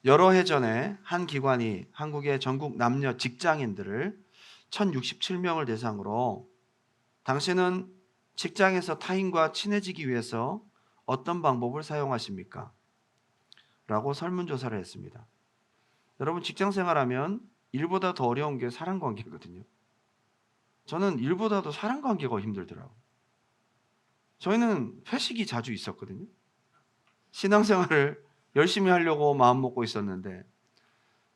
여러 해 전에 한 기관이 한국의 전국 남녀 직장인들을 1067명을 대상으로 당신은 직장에서 타인과 친해지기 위해서 어떤 방법을 사용하십니까? 라고 설문조사를 했습니다. 여러분, 직장 생활하면 일보다 더 어려운 게 사람관계거든요. 저는 일보다도 사람관계가 힘들더라고요. 저희는 회식이 자주 있었거든요. 신앙생활을 열심히 하려고 마음먹고 있었는데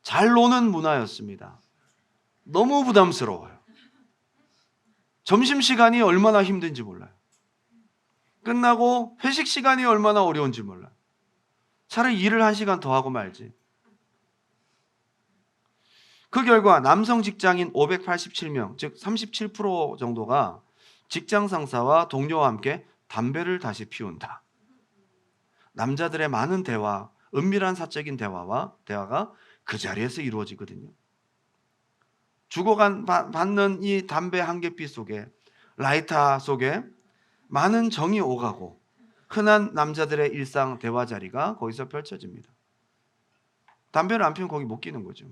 잘 노는 문화였습니다. 너무 부담스러워요. 점심시간이 얼마나 힘든지 몰라요. 끝나고 회식 시간이 얼마나 어려운지 몰라요. 차라리 일을 1시간 더 하고 말지. 그 결과 남성 직장인 587명, 즉 37% 정도가 직장 상사와 동료와 함께 담배를 다시 피운다. 남자들의 많은 대화, 은밀한 사적인 대화가 그 자리에서 이루어지거든요. 주고받는 이 담배 한 개피 속에, 라이터 속에 많은 정이 오가고 흔한 남자들의 일상 대화 자리가 거기서 펼쳐집니다. 담배를 안 피우면 거기 못 끼는 거죠.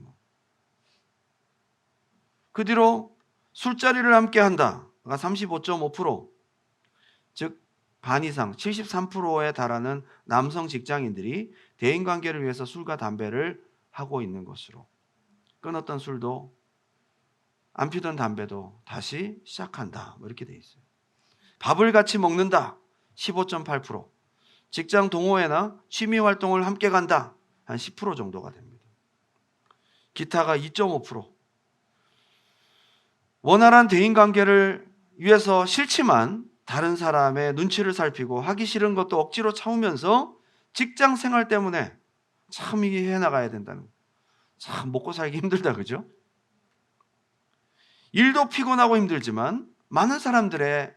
그 뒤로 술자리를 함께 한다가 35.5%, 즉 반 이상 73%에 달하는 남성 직장인들이 대인관계를 위해서 술과 담배를 하고 있는 것으로, 끊었던 술도 안 피던 담배도 다시 시작한다, 이렇게 돼 있어요. 밥을 같이 먹는다 15.8%, 직장 동호회나 취미 활동을 함께 간다 한 10% 정도가 됩니다. 기타가 2.5%. 원활한 대인관계를 위해서 싫지만 다른 사람의 눈치를 살피고 하기 싫은 것도 억지로 참으면서 직장 생활 때문에 참 이게 해나가야 된다는, 참 먹고 살기 힘들다, 그죠? 일도 피곤하고 힘들지만 많은 사람들의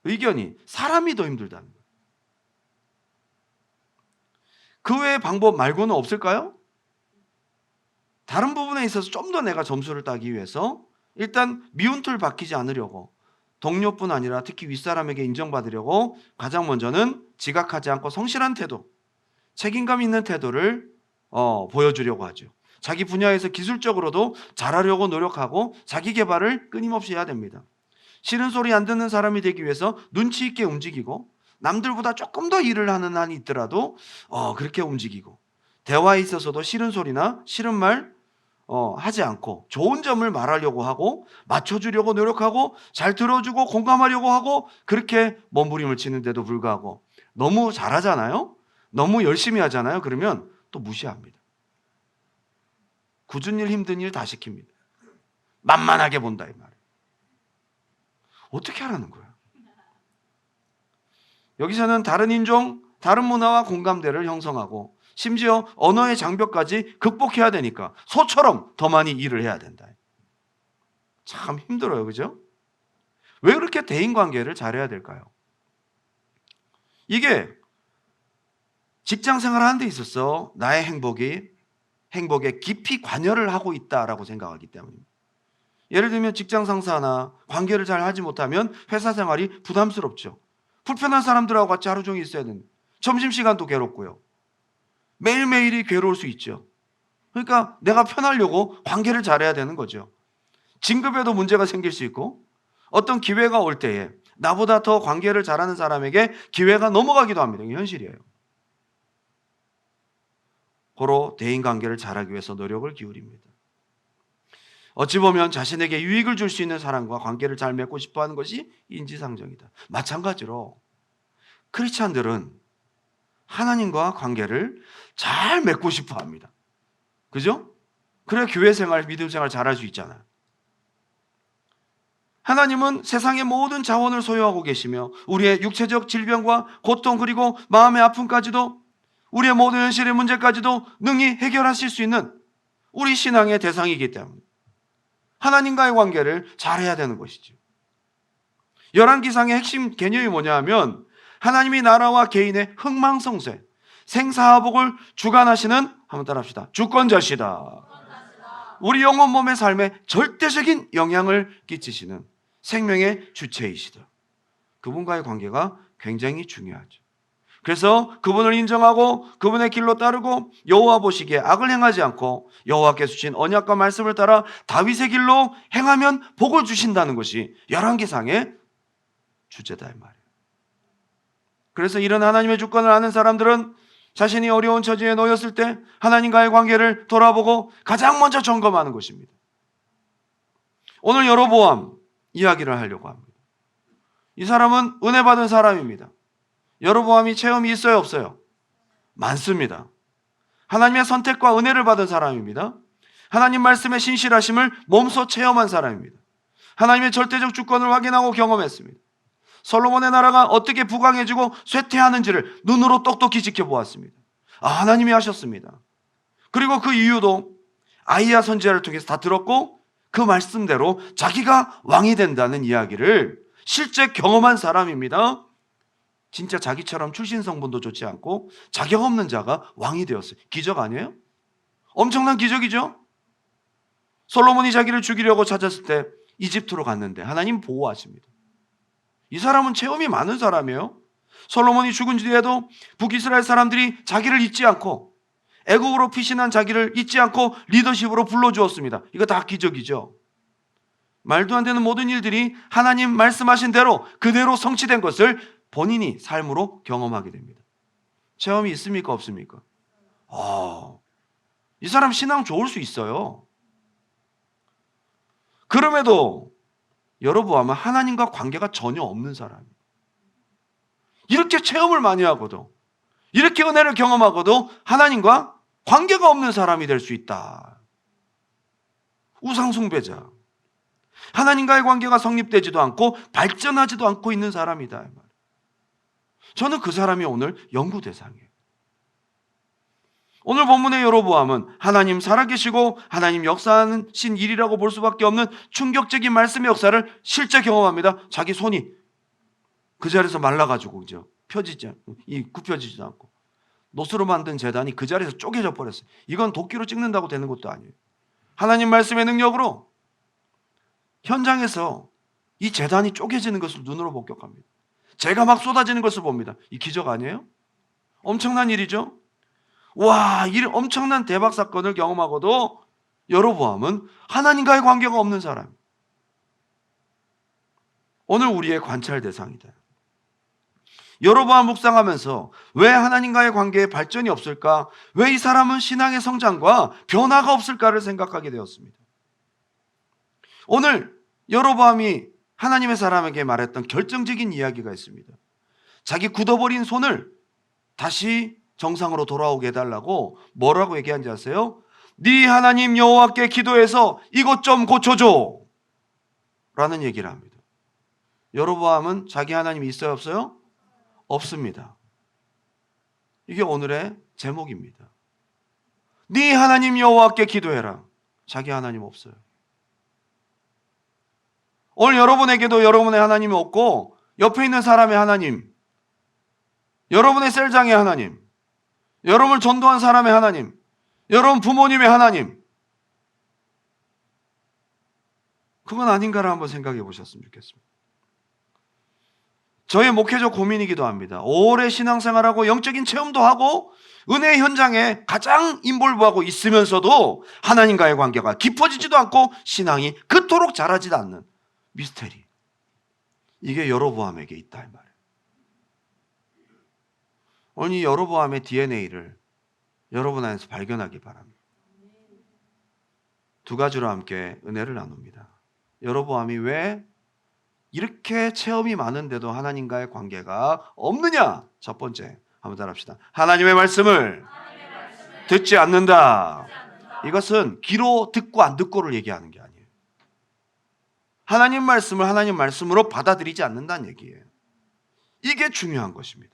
의견이 사람이 더 힘들다는 거예요. 그 외의 방법 말고는 없을까요? 다른 부분에 있어서 좀 더 내가 점수를 따기 위해서 일단 미운 틀 박히지 않으려고, 동료뿐 아니라 특히 윗사람에게 인정받으려고 가장 먼저는 지각하지 않고 성실한 태도, 책임감 있는 태도를 보여주려고 하죠. 자기 분야에서 기술적으로도 잘하려고 노력하고 자기 개발을 끊임없이 해야 됩니다. 싫은 소리 안 듣는 사람이 되기 위해서 눈치 있게 움직이고, 남들보다 조금 더 일을 하는 한이 있더라도 그렇게 움직이고, 대화에 있어서도 싫은 소리나 싫은 말 하지 않고 좋은 점을 말하려고 하고 맞춰주려고 노력하고 잘 들어주고 공감하려고 하고, 그렇게 몸부림을 치는데도 불구하고 너무 잘하잖아요. 너무 열심히 하잖아요. 그러면 또 무시합니다. 굳은 일 힘든 일 다 시킵니다. 만만하게 본다 이 말이에요. 어떻게 하라는 거야? 여기서는 다른 인종, 다른 문화와 공감대를 형성하고 심지어 언어의 장벽까지 극복해야 되니까 소처럼 더 많이 일을 해야 된다. 참 힘들어요, 그죠? 왜 그렇게 대인관계를 잘해야 될까요? 이게 직장 생활하는 데 있어서 나의 행복에 깊이 관여를 하고 있다라고 생각하기 때문입니다. 예를 들면 직장 상사나 관계를 잘 하지 못하면 회사 생활이 부담스럽죠. 불편한 사람들하고 같이 하루 종일 있어야 됩니다. 점심시간도 괴롭고요. 매일매일이 괴로울 수 있죠. 그러니까 내가 편하려고 관계를 잘해야 되는 거죠. 진급에도 문제가 생길 수 있고, 어떤 기회가 올 때에 나보다 더 관계를 잘하는 사람에게 기회가 넘어가기도 합니다. 이게 현실이에요. 고로 대인관계를 잘하기 위해서 노력을 기울입니다. 어찌 보면 자신에게 유익을 줄 수 있는 사람과 관계를 잘 맺고 싶어하는 것이 인지상정이다. 마찬가지로 크리스찬들은 하나님과 관계를 잘 맺고 싶어합니다. 그죠? 그래야 교회 생활, 믿음 생활 잘할 수 있잖아요. 하나님은 세상의 모든 자원을 소유하고 계시며 우리의 육체적 질병과 고통, 그리고 마음의 아픔까지도, 우리의 모든 현실의 문제까지도 능히 해결하실 수 있는 우리 신앙의 대상이기 때문에 하나님과의 관계를 잘해야 되는 것이죠. 열왕기상의 핵심 개념이 뭐냐 하면, 하나님이 나라와 개인의 흥망성쇠, 생사화복을 주관하시는, 한번 따라합시다, 주권자시다. 우리 영혼 몸의 삶에 절대적인 영향을 끼치시는 생명의 주체이시다. 그분과의 관계가 굉장히 중요하죠. 그래서 그분을 인정하고 그분의 길로 따르고 여호와 보시기에 악을 행하지 않고 여호와께서 주신 언약과 말씀을 따라 다윗의 길로 행하면 복을 주신다는 것이 열왕기상의 주제다 이 말이에요. 그래서 이런 하나님의 주권을 아는 사람들은 자신이 어려운 처지에 놓였을 때 하나님과의 관계를 돌아보고 가장 먼저 점검하는 것입니다. 오늘 여로보암 이야기를 하려고 합니다. 이 사람은 은혜 받은 사람입니다. 여로보암이 체험이 있어요, 없어요? 많습니다. 하나님의 선택과 은혜를 받은 사람입니다. 하나님 말씀의 신실하심을 몸소 체험한 사람입니다. 하나님의 절대적 주권을 확인하고 경험했습니다. 솔로몬의 나라가 어떻게 부강해지고 쇠퇴하는지를 눈으로 똑똑히 지켜보았습니다. 하나님이 하셨습니다. 그리고 그 이유도 아이야 선지자를 통해서 다 들었고 그 말씀대로 자기가 왕이 된다는 이야기를 실제 경험한 사람입니다. 진짜 자기처럼 출신 성분도 좋지 않고 자격 없는 자가 왕이 되었어요. 기적 아니에요? 엄청난 기적이죠? 솔로몬이 자기를 죽이려고 찾았을 때 이집트로 갔는데 하나님 보호하십니다. 이 사람은 체험이 많은 사람이에요. 솔로몬이 죽은 뒤에도 북이스라엘 사람들이 자기를 잊지 않고 애국으로 피신한 자기를 잊지 않고 리더십으로 불러주었습니다. 이거 다 기적이죠. 말도 안 되는 모든 일들이 하나님 말씀하신 대로 그대로 성취된 것을 본인이 삶으로 경험하게 됩니다. 체험이 있습니까? 없습니까? 이 사람 신앙 좋을 수 있어요. 그럼에도 여로보암은 하나님과 관계가 전혀 없는 사람이에요. 이렇게 체험을 많이 하고도 이렇게 은혜를 경험하고도 하나님과 관계가 없는 사람이 될 수 있다. 우상숭배자. 하나님과의 관계가 성립되지도 않고 발전하지도 않고 있는 사람이다. 저는 그 사람이 오늘 연구 대상이에요. 오늘 본문의 여로보암은 하나님 살아계시고 하나님 역사하신 일이라고 볼 수밖에 없는 충격적인 말씀의 역사를 실제 경험합니다. 자기 손이 그 자리에서 말라가지고 그죠? 굽혀지지도 않고 노스로 만든 제단이 그 자리에서 쪼개져 버렸어요. 이건 도끼로 찍는다고 되는 것도 아니에요. 하나님 말씀의 능력으로 현장에서 이 제단이 쪼개지는 것을 눈으로 목격합니다. 재가 막 쏟아지는 것을 봅니다. 이 기적 아니에요? 엄청난 일이죠? 와, 이 엄청난 대박 사건을 경험하고도 여로보암은 하나님과의 관계가 없는 사람. 오늘 우리의 관찰 대상이다. 여로보암 묵상하면서 왜 하나님과의 관계에 발전이 없을까? 왜 이 사람은 신앙의 성장과 변화가 없을까를 생각하게 되었습니다. 오늘 여로보암이 하나님의 사람에게 말했던 결정적인 이야기가 있습니다. 자기 굳어버린 손을 다시 정상으로 돌아오게 해달라고 뭐라고 얘기한지 아세요? 네 하나님 여호와께 기도해서 이것 좀 고쳐줘 라는 얘기를 합니다. 여로보암은 자기 하나님이 있어요, 없어요? 없습니다. 이게 오늘의 제목입니다. 네 하나님 여호와께 기도해라. 자기 하나님 없어요. 오늘 여러분에게도 여러분의 하나님이 없고 옆에 있는 사람의 하나님, 여러분의 셀장의 하나님, 여러분을 전도한 사람의 하나님, 여러분 부모님의 하나님, 그건 아닌가를 한번 생각해 보셨으면 좋겠습니다. 저의 목회적 고민이기도 합니다. 오래 신앙생활하고 영적인 체험도 하고 은혜 현장에 가장 인볼브하고 있으면서도 하나님과의 관계가 깊어지지도 않고 신앙이 그토록 자라지도 않는 미스테리. 이게 여로보암에게 있다 이 말이에요. 오늘 이 여로보암의 DNA를 여러분 안에서 발견하기 바랍니다. 두 가지로 함께 은혜를 나눕니다. 여로보암이 왜 이렇게 체험이 많은데도 하나님과의 관계가 없느냐? 첫 번째, 한번 따라합시다. 하나님의 말씀을 듣지 않는다. 이것은 귀로 듣고 안 듣고를 얘기하는 게 아니에요. 하나님 말씀을 하나님 말씀으로 받아들이지 않는다는 얘기예요. 이게 중요한 것입니다.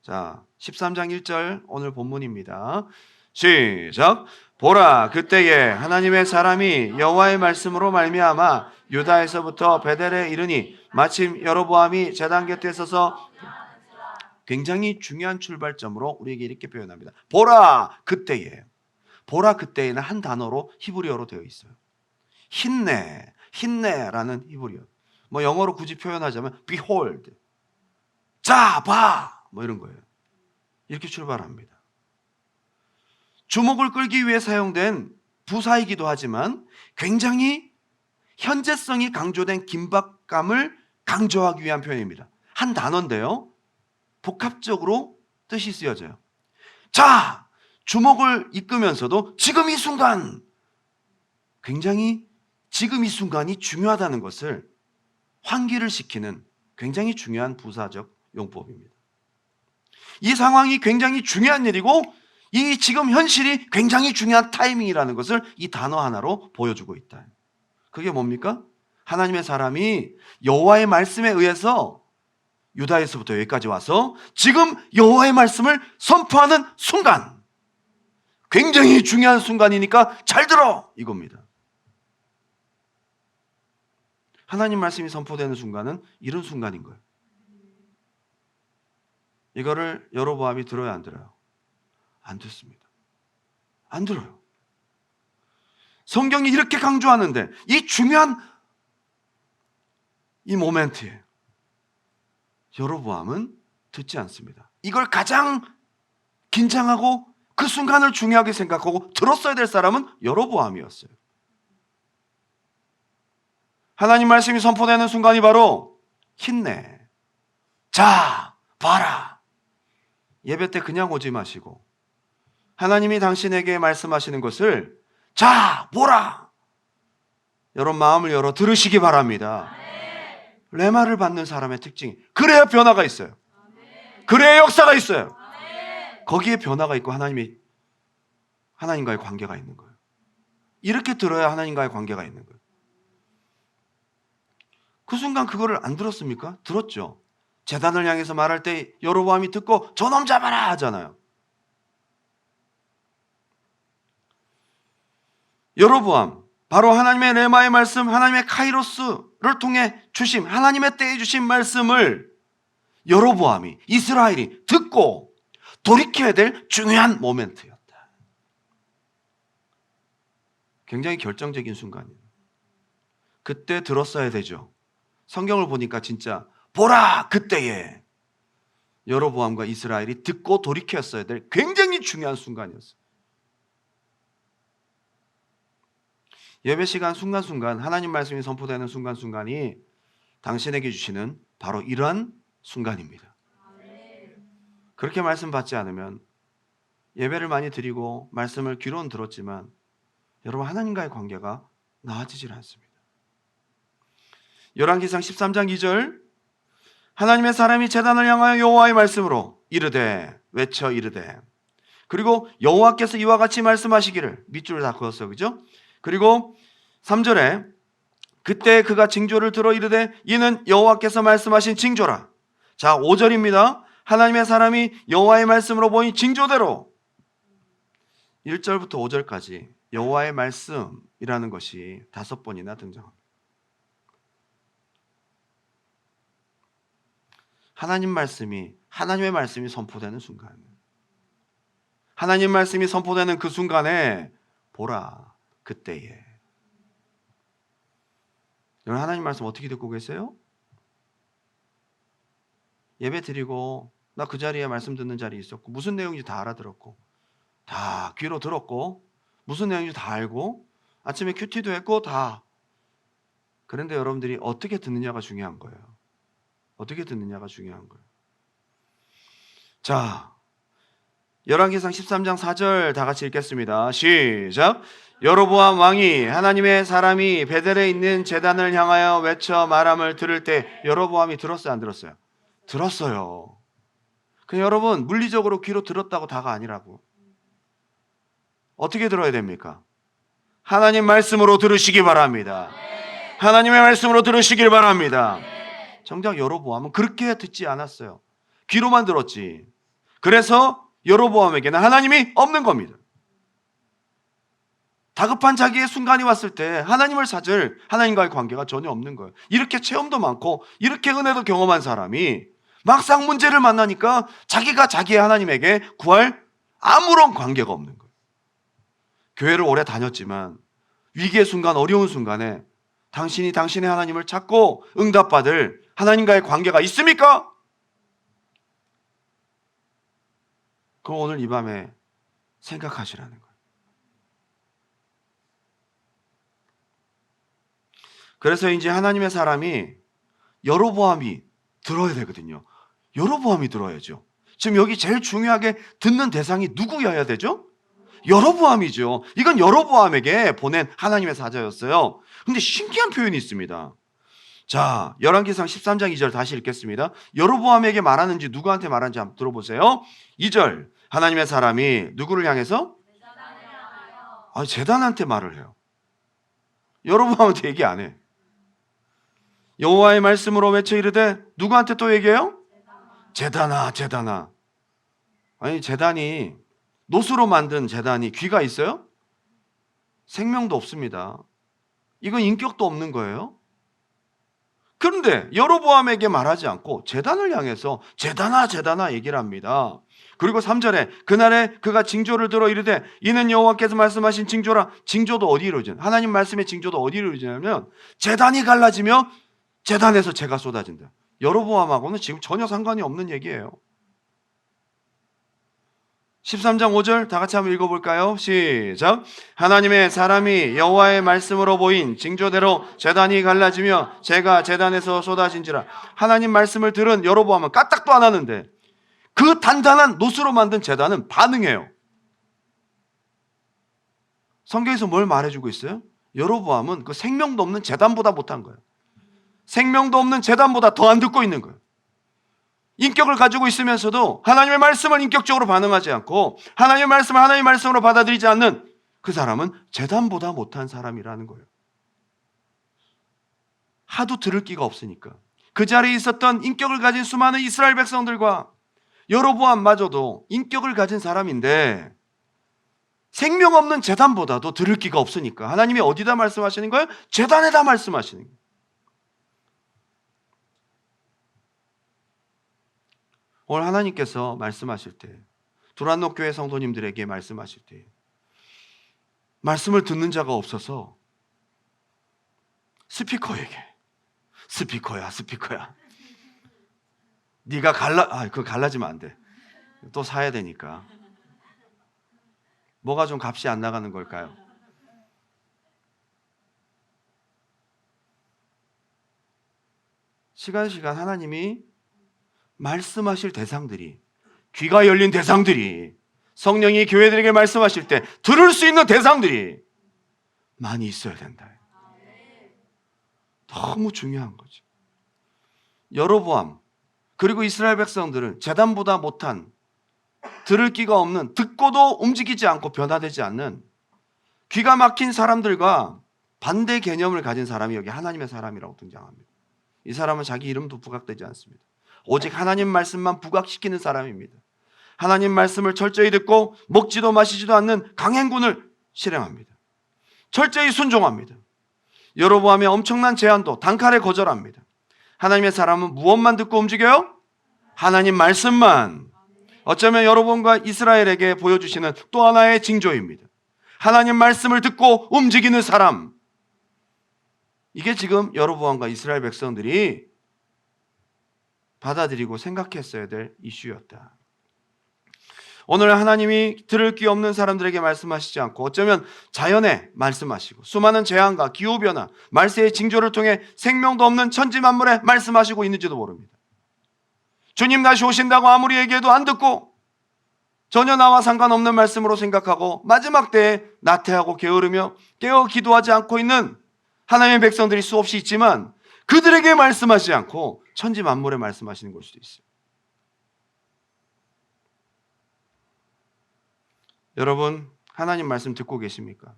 자, 13장 1절 오늘 본문입니다. 시작. 보라, 그때에 하나님의 사람이 여호와의 말씀으로 말미암아 유다에서부터 베델에 이르니 마침 여로보암이 제단 곁에 서서, 굉장히 중요한 출발점으로 우리에게 이렇게 표현합니다. 보라, 그때에. 보라, 그때에는 한 단어로 히브리어로 되어 있어요. 힌네라는 히브리어. 영어로 굳이 표현하자면 behold, 자, 봐, 이런 거예요. 이렇게 출발합니다. 주목을 끌기 위해 사용된 부사이기도 하지만 굉장히 현재성이 강조된 긴박감을 강조하기 위한 표현입니다. 한 단어인데요, 복합적으로 뜻이 쓰여져요. 자, 주목을 이끄면서도 지금 이 순간, 굉장히 지금 이 순간이 중요하다는 것을 환기를 시키는 굉장히 중요한 부사적 용법입니다. 이 상황이 굉장히 중요한 일이고 이 지금 현실이 굉장히 중요한 타이밍이라는 것을 이 단어 하나로 보여주고 있다. 그게 뭡니까? 하나님의 사람이 여호와의 말씀에 의해서 유다에서부터 여기까지 와서 지금 여호와의 말씀을 선포하는 순간, 굉장히 중요한 순간이니까 잘 들어, 이겁니다. 하나님 말씀이 선포되는 순간은 이런 순간인 거예요. 이거를 여로보암이 들어야 안 들어요? 안 듣습니다. 안 들어요. 성경이 이렇게 강조하는데 이 중요한 이 모멘트에 여로보암은 듣지 않습니다. 이걸 가장 긴장하고 그 순간을 중요하게 생각하고 들었어야 될 사람은 여로보암이었어요. 하나님 말씀이 선포되는 순간이 바로 힘내, 자, 봐라. 예배 때 그냥 오지 마시고 하나님이 당신에게 말씀하시는 것을 자, 보라. 여러분 마음을 열어 들으시기 바랍니다. 레마를 받는 사람의 특징이 그래야 변화가 있어요. 그래야 역사가 있어요. 거기에 변화가 있고 하나님과의 관계가 있는 거예요. 이렇게 들어야 하나님과의 관계가 있는 거예요. 그 순간 그거를 안 들었습니까? 들었죠. 제단을 향해서 말할 때 여로보암이 듣고 저놈 잡아라 하잖아요. 여로보암, 바로 하나님의 레마의 말씀, 하나님의 카이로스를 통해 주심, 하나님의 때에 주신 말씀을 여로보암이, 이스라엘이 듣고 돌이켜야 될 중요한 모멘트였다. 굉장히 결정적인 순간이에요. 그때 들었어야 되죠. 성경을 보니까 진짜 보라, 그때에 여로보암과 이스라엘이 듣고 돌이켰어야 될 굉장히 중요한 순간이었어요. 예배 시간 순간순간 하나님 말씀이 선포되는 순간순간이 당신에게 주시는 바로 이러한 순간입니다. 그렇게 말씀 받지 않으면 예배를 많이 드리고 말씀을 귀로는 들었지만 여러분 하나님과의 관계가 나아지질 않습니다. 열왕기상 13장 2절, 하나님의 사람이 제단을 향하여 여호와의 말씀으로 이르되, 외쳐 이르되, 그리고 여호와께서 이와 같이 말씀하시기를, 밑줄을 다 그었어요, 그죠? 그리고 3절에 그때 그가 징조를 들어 이르되 이는 여호와께서 말씀하신 징조라. 자, 5절입니다. 하나님의 사람이 여호와의 말씀으로 보니 징조대로. 1절부터 5절까지 여호와의 말씀이라는 것이 5번이나 등장합니다. 하나님의 말씀이 선포되는 순간, 하나님 말씀이 선포되는 그 순간에 보라, 그때에. 여러분 하나님 말씀 어떻게 듣고 계세요? 예배 드리고 나 그 자리에 말씀 듣는 자리에 있었고 무슨 내용인지 다 알아들었고 다 귀로 들었고 무슨 내용인지 다 알고 아침에 큐티도 했고 다. 그런데 여러분들이 어떻게 듣느냐가 중요한 거예요. 어떻게 듣느냐가 중요한 거예요. 자, 열왕기상 13장 4절 다 같이 읽겠습니다. 시작. 여로보암 왕이 하나님의 사람이 베델에 있는 제단을 향하여 외쳐 말함을 들을 때 여로보암이 들었어요, 안 들었어요? 들었어요. 그냥 여러분 물리적으로 귀로 들었다고 다가 아니라고. 어떻게 들어야 됩니까? 하나님 말씀으로 들으시기 바랍니다. 하나님의 말씀으로 들으시길 바랍니다. 정작 여로보암은 그렇게 듣지 않았어요. 귀로만 들었지. 그래서 여로보암에게는 하나님이 없는 겁니다. 다급한 자기의 순간이 왔을 때 하나님을 찾을 하나님과의 관계가 전혀 없는 거예요. 이렇게 체험도 많고 이렇게 은혜도 경험한 사람이 막상 문제를 만나니까 자기가 자기의 하나님에게 구할 아무런 관계가 없는 거예요. 교회를 오래 다녔지만 위기의 순간, 어려운 순간에 당신이 당신의 하나님을 찾고 응답받을 하나님과의 관계가 있습니까? 그거 오늘 이 밤에 생각하시라는 거예요. 그래서 이제 하나님의 사람이 여로보암이 들어야 되거든요. 여로보암이 들어야죠. 지금 여기 제일 중요하게 듣는 대상이 누구여야 되죠? 여로보암이죠. 이건 여로보암에게 보낸 하나님의 사자였어요. 근데 신기한 표현이 있습니다. 자, 열왕기상 13장 2절 다시 읽겠습니다. 여로보암에게 말하는지 누구한테 말하는지 한번 들어보세요. 2절, 하나님의 사람이 누구를 향해서? 제단한테 말을 해요. 여로보암한테 얘기 안 해. 여호와의 말씀으로 외쳐 이르되, 누구한테 또 얘기해요? 제단아, 제단아. 아니, 제단이, 노수로 만든 제단이 귀가 있어요? 생명도 없습니다. 이건 인격도 없는 거예요. 그런데 여로보암에게 말하지 않고 제단을 향해서 제단아, 제단아 얘기를 합니다. 그리고 3절에 그날에 그가 징조를 들어 이르되, 이는 여호와께서 말씀하신 징조라. 징조도 어디 이루어지냐? 하나님 말씀의 징조도 어디 이루어지냐면 제단이 갈라지며 제단에서 재가 쏟아진다. 여로보암하고는 지금 전혀 상관이 없는 얘기예요. 13장 5절 다 같이 한번 읽어볼까요? 시작. 하나님의 사람이 여호와의 말씀으로 보인 징조대로 제단이 갈라지며 재가 제단에서 쏟아진지라. 하나님 말씀을 들은 여로보암은 까딱도 안 하는데 그 단단한 노수로 만든 제단은 반응해요. 성경에서 뭘 말해주고 있어요? 여로보암은 그 생명도 없는 제단보다 못한 거예요. 생명도 없는 제단보다 더 안 듣고 있는 거예요. 인격을 가지고 있으면서도 하나님의 말씀을 인격적으로 반응하지 않고 하나님의 말씀을 하나님의 말씀으로 받아들이지 않는 그 사람은 제단보다 못한 사람이라는 거예요. 하도 들을 기가 없으니까. 그 자리에 있었던 인격을 가진 수많은 이스라엘 백성들과 여로보암마저도 인격을 가진 사람인데 생명 없는 제단보다도 들을 기가 없으니까 하나님이 어디다 말씀하시는 거예요? 제단에다 말씀하시는 거예요. 오늘 하나님께서 말씀하실 때, 두란노 교회 성도님들에게 말씀하실 때 말씀을 듣는 자가 없어서 스피커에게, 스피커야 네가 그거 갈라지면 안 돼. 또 사야 되니까. 뭐가 좀 값이 안 나가는 걸까요? 시간 하나님이 말씀하실 대상들이, 귀가 열린 대상들이, 성령이 교회들에게 말씀하실 때 들을 수 있는 대상들이 많이 있어야 된다. 너무 중요한 거죠. 여로보암 그리고 이스라엘 백성들은 제단보다 못한, 들을 귀가 없는, 듣고도 움직이지 않고 변화되지 않는 귀가 막힌 사람들과 반대 개념을 가진 사람이 여기 하나님의 사람이라고 등장합니다. 이 사람은 자기 이름도 부각되지 않습니다. 오직 하나님 말씀만 부각시키는 사람입니다. 하나님 말씀을 철저히 듣고 먹지도 마시지도 않는 강행군을 실행합니다. 철저히 순종합니다. 여로보암의 엄청난 제안도 단칼에 거절합니다. 하나님의 사람은 무엇만 듣고 움직여요? 하나님 말씀만. 어쩌면 여로보암과 이스라엘에게 보여주시는 또 하나의 징조입니다. 하나님 말씀을 듣고 움직이는 사람. 이게 지금 여로보암과 이스라엘 백성들이 받아들이고 생각했어야 될 이슈였다. 오늘 하나님이 들을 귀 없는 사람들에게 말씀하시지 않고 어쩌면 자연에 말씀하시고 수많은 재앙과 기후변화, 말세의 징조를 통해 생명도 없는 천지 만물에 말씀하시고 있는지도 모릅니다. 주님 다시 오신다고 아무리 얘기해도 안 듣고 전혀 나와 상관없는 말씀으로 생각하고 마지막 때에 나태하고 게으르며 깨어 기도하지 않고 있는 하나님의 백성들이 수없이 있지만 그들에게 말씀하지 않고 천지 만물에 말씀하시는 걸 수도 있어요. 여러분, 하나님 말씀 듣고 계십니까?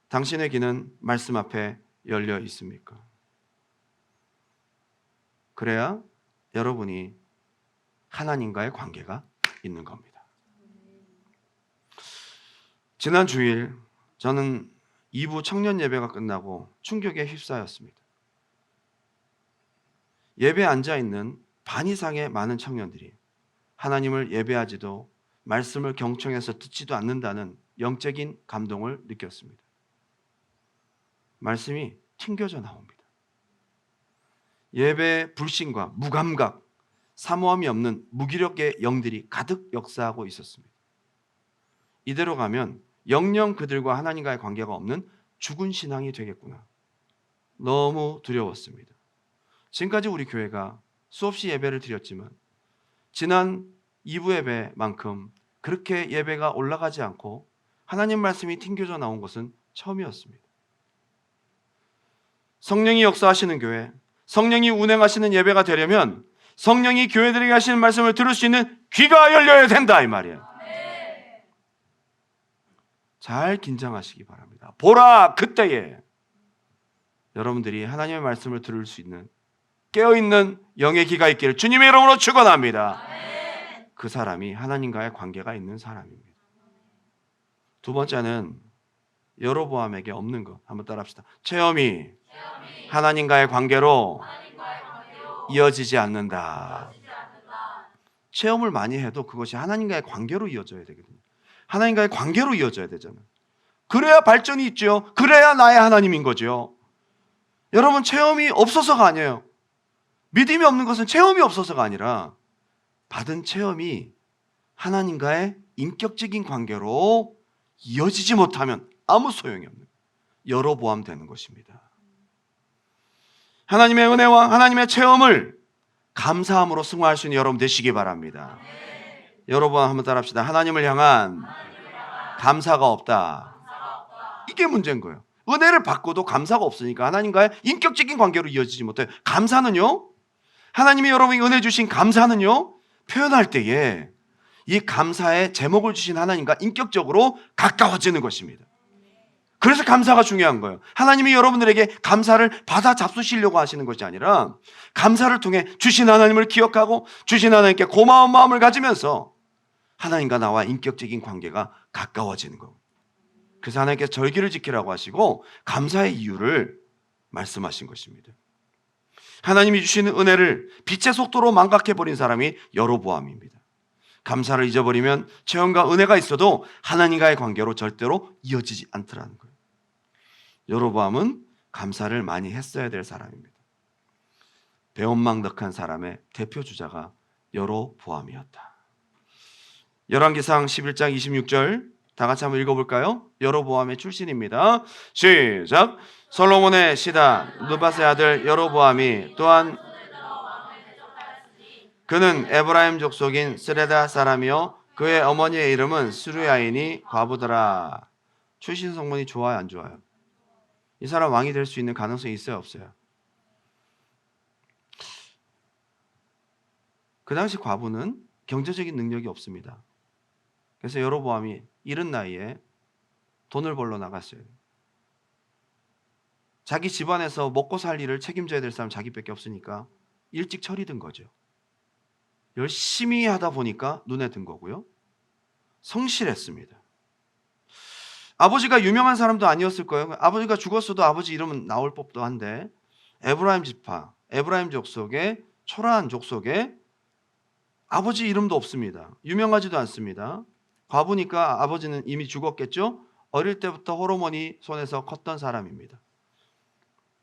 당신의 귀는 말씀 앞에 열려 있습니까? 그래야 여러분이 하나님과의 관계가 있는 겁니다. 지난 주일 저는 2부 청년 예배가 끝나고 충격에 휩싸였습니다. 예배에 앉아있는 반 이상의 많은 청년들이 하나님을 예배하지도 말씀을 경청해서 듣지도 않는다는 영적인 감동을 느꼈습니다. 말씀이 튕겨져 나옵니다. 예배의 불신과 무감각, 사모함이 없는 무기력의 영들이 가득 역사하고 있었습니다. 이대로 가면 영영 그들과 하나님과의 관계가 없는 죽은 신앙이 되겠구나. 너무 두려웠습니다. 지금까지 우리 교회가 수없이 예배를 드렸지만 지난 2부 예배만큼 그렇게 예배가 올라가지 않고 하나님 말씀이 튕겨져 나온 것은 처음이었습니다. 성령이 역사하시는 교회, 성령이 운행하시는 예배가 되려면 성령이 교회들에게 하시는 말씀을 들을 수 있는 귀가 열려야 된다 이 말이에요. 잘 긴장하시기 바랍니다. 보라 그때에 여러분들이 하나님의 말씀을 들을 수 있는 깨어있는 영의 귀가 있기를 주님의 이름으로 축원합니다. 그 사람이 하나님과의 관계가 있는 사람입니다. 두 번째는 여로보암에게 없는 것. 한번 따라합시다. 체험이 하나님과의 관계로 이어지지 않는다. 체험을 많이 해도 그것이 하나님과의 관계로 이어져야 되거든요. 하나님과의 관계로 이어져야 되잖아요. 그래야 발전이 있죠. 그래야 나의 하나님인 거죠. 여러분, 체험이 없어서가 아니에요. 믿음이 없는 것은 체험이 없어서가 아니라 받은 체험이 하나님과의 인격적인 관계로 이어지지 못하면 아무 소용이 없는 여로보암 되는 것입니다. 하나님의 은혜와 하나님의 체험을 감사함으로 승화할 수 있는 여러분 되시기 바랍니다. 여로보암 한번 따라합시다. 하나님을 향한 감사가 없다. 이게 문제인 거예요. 은혜를 받고도 감사가 없으니까 하나님과의 인격적인 관계로 이어지지 못해요. 감사는요, 하나님이 여러분에게 은혜 주신 감사는요, 표현할 때에 이 감사의 제목을 주신 하나님과 인격적으로 가까워지는 것입니다. 그래서 감사가 중요한 거예요. 하나님이 여러분들에게 감사를 받아 잡수시려고 하시는 것이 아니라 감사를 통해 주신 하나님을 기억하고 주신 하나님께 고마운 마음을 가지면서 하나님과 나와 인격적인 관계가 가까워지는 거예요. 그래서 하나님께서 절기를 지키라고 하시고 감사의 이유를 말씀하신 것입니다. 하나님이 주시는 은혜를 빛의 속도로 망각해버린 사람이 여로보암입니다. 감사를 잊어버리면 체험과 은혜가 있어도 하나님과의 관계로 절대로 이어지지 않더라는 거예요. 여로보암은 감사를 많이 했어야 될 사람입니다. 배은망덕한 사람의 대표 주자가 여로보암이었다. 열왕기상 11장 26절 다 같이 한번 읽어볼까요? 여로보암의 출신입니다. 시작. 솔로몬의 시다 느밧의 아들 여로보암이 또한 그는 에브라임 족속인 스레다 사람이요 그의 어머니의 이름은 스루야이니 과부더라. 출신 성분이 좋아요, 안 좋아요? 이 사람 왕이 될 수 있는 가능성이 있어요, 없어요? 그 당시 과부는 경제적인 능력이 없습니다. 그래서 여로보암이 이른 나이에 돈을 벌러 나갔어요. 자기 집안에서 먹고 살 일을 책임져야 될 사람 자기밖에 없으니까 일찍 철이 든 거죠. 열심히 하다 보니까 눈에 든 거고요. 성실했습니다. 아버지가 유명한 사람도 아니었을 거예요. 아버지가 죽었어도 아버지 이름은 나올 법도 한데 에브라임 지파, 에브라임 족속의 초라한 족속에 아버지 이름도 없습니다. 유명하지도 않습니다. 과부니까 아버지는 이미 죽었겠죠? 어릴 때부터 호르몬이 손에서 컸던 사람입니다.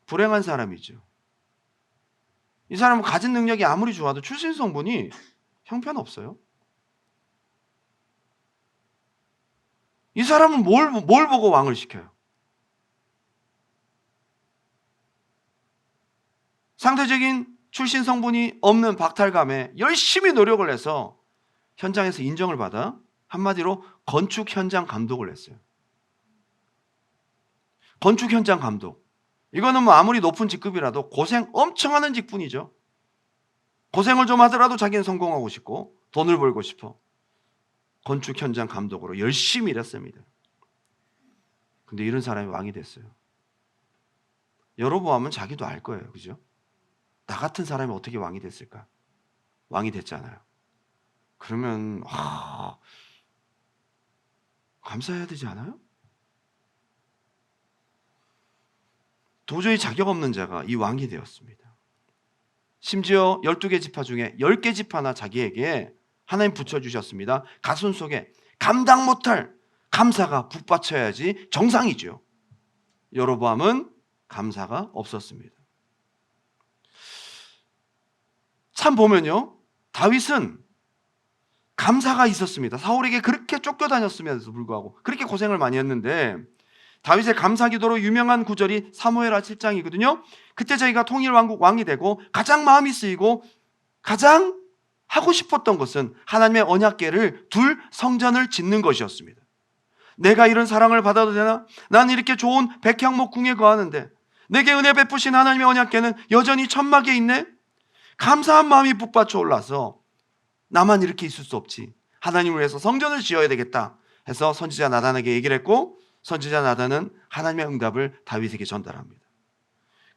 불행한 사람이죠. 이 사람은 가진 능력이 아무리 좋아도 출신 성분이 형편없어요. 이 사람은 뭘 보고 왕을 시켜요? 상대적인 출신 성분이 없는 박탈감에 열심히 노력을 해서 현장에서 인정을 받아 한마디로 건축 현장 감독을 했어요. 건축 현장 감독. 이거는 뭐 아무리 높은 직급이라도 고생 엄청 하는 직분이죠. 고생을 좀 하더라도 자기는 성공하고 싶고 돈을 벌고 싶어. 건축 현장 감독으로 열심히 일했습니다. 근데 이런 사람이 왕이 됐어요. 여로보암은 자기도 알 거예요. 그죠? 나 같은 사람이 어떻게 왕이 됐을까? 왕이 됐잖아요. 그러면 감사해야 되지 않아요? 도저히 자격 없는 자가 이 왕이 되었습니다. 심지어 12개 지파 중에 10개 지파나 자기에게 하나님 붙여주셨습니다. 가슴 속에 감당 못할 감사가 북받쳐야지 정상이죠. 여로보암은 감사가 없었습니다. 참 보면요, 다윗은 감사가 있었습니다. 사울에게 그렇게 쫓겨다녔음에도 불구하고 그렇게 고생을 많이 했는데 다윗의 감사 기도로 유명한 구절이 사무엘하 7장이거든요. 그때 자기가 통일왕국 왕이 되고 가장 마음이 쓰이고 가장 하고 싶었던 것은 하나님의 언약궤를 둘 성전을 짓는 것이었습니다. 내가 이런 사랑을 받아도 되나? 난 이렇게 좋은 백향목 궁에 거하는데 내게 은혜 베푸신 하나님의 언약궤는 여전히 천막에 있네? 감사한 마음이 북받쳐 올라서 나만 이렇게 있을 수 없지. 하나님을 위해서 성전을 지어야 되겠다 해서 선지자 나단에게 얘기를 했고 선지자 나단은 하나님의 응답을 다윗에게 전달합니다.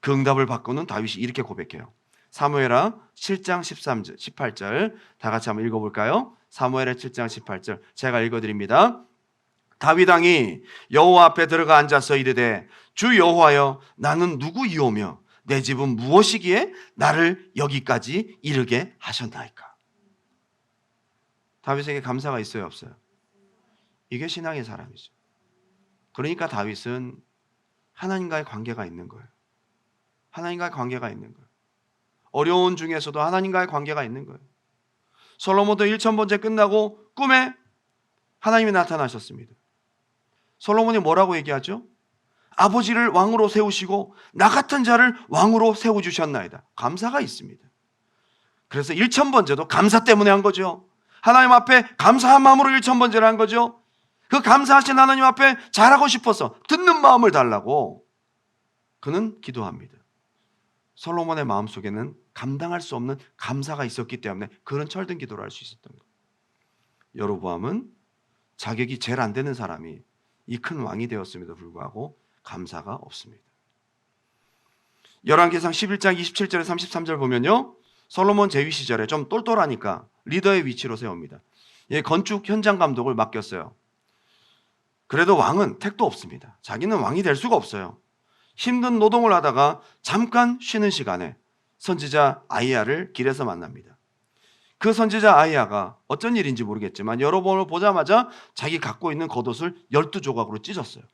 그 응답을 받고는 다윗이 이렇게 고백해요. 사무엘하 7장 13절, 18절 다 같이 한번 읽어볼까요? 사무엘하 7장 18절 제가 읽어드립니다. 다윗 왕이 여호와 앞에 들어가 앉아서 이르되 주 여호와여 나는 누구이오며 내 집은 무엇이기에 나를 여기까지 이르게 하셨나이까. 다윗에게 감사가 있어요, 없어요? 이게 신앙의 사람이죠. 그러니까 다윗은 하나님과의 관계가 있는 거예요. 하나님과의 관계가 있는 거예요. 어려운 중에서도 하나님과의 관계가 있는 거예요. 솔로몬도 1000번째 끝나고 꿈에 하나님이 나타나셨습니다. 솔로몬이 뭐라고 얘기하죠? 아버지를 왕으로 세우시고 나 같은 자를 왕으로 세워주셨나이다. 감사가 있습니다. 그래서 1000번째도 감사 때문에 한 거죠. 하나님 앞에 감사한 마음으로 1000번째를 한 거죠. 그 감사하신 하나님 앞에 잘하고 싶어서 듣는 마음을 달라고 그는 기도합니다. 솔로몬의 마음속에는 감당할 수 없는 감사가 있었기 때문에 그런 철든 기도를 할 수 있었던 거예요. 여로보암은 자격이 제일 안 되는 사람이 이 큰 왕이 되었음에도 불구하고 감사가 없습니다. 열왕기상 11장 27절에 33절 보면요, 솔로몬 제위 시절에 좀 똘똘하니까 리더의 위치로 세웁니다. 건축 현장 감독을 맡겼어요. 그래도 왕은 택도 없습니다. 자기는 왕이 될 수가 없어요. 힘든 노동을 하다가 잠깐 쉬는 시간에 선지자 아이야를 길에서 만납니다. 그 선지자 아이야가 어쩐 일인지 모르겠지만 여로보암을 보자마자 자기 갖고 있는 겉옷을 12조각으로 찢었어요.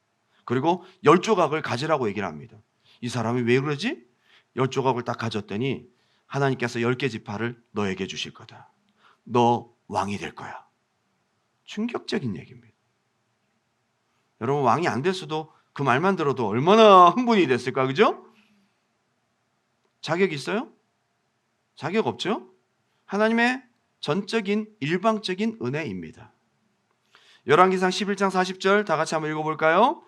그리고 10조각을 가지라고 얘기를 합니다. 이 사람이 왜 그러지? 10조각을 딱 가졌더니 하나님께서 10개 지파를 너에게 주실 거다. 너 왕이 될 거야. 충격적인 얘기입니다. 여러분, 왕이 안 됐어도 그 말만 들어도 얼마나 흥분이 됐을까, 그죠? 자격 있어요? 자격 없죠? 하나님의 전적인 일방적인 은혜입니다. 열왕기상 11장 40절 다 같이 한번 읽어볼까요?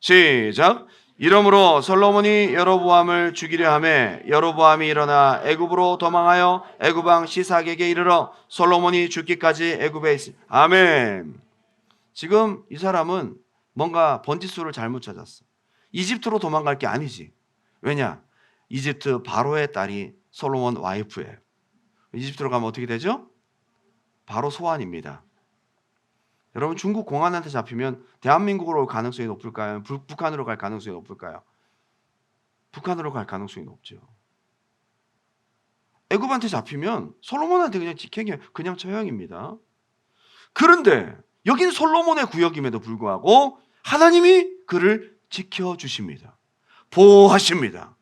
시작. 이러므로 솔로몬이 여로보암을 죽이려 하매 여로보암이 일어나 애굽으로 도망하여 애굽 왕 시삭에게 이르러 솔로몬이 죽기까지 애굽에 있으니. 아멘. 지금 이 사람은 뭔가 번지수를 잘못 찾았어. 이집트로 도망갈 게 아니지. 왜냐? 이집트 바로의 딸이 솔로몬 와이프예요. 이집트로 가면 어떻게 되죠? 바로 소환입니다. 여러분, 중국 공안한테 잡히면 대한민국으로 올 가능성이 높을까요? 북한으로 갈 가능성이 높을까요? 북한으로 갈 가능성이 높죠. 애굽한테 잡히면 솔로몬한테 그냥 처형입니다. 그런데 여긴 솔로몬의 구역임에도 불구하고 하나님이 그를 지켜주십니다. 보호하십니다.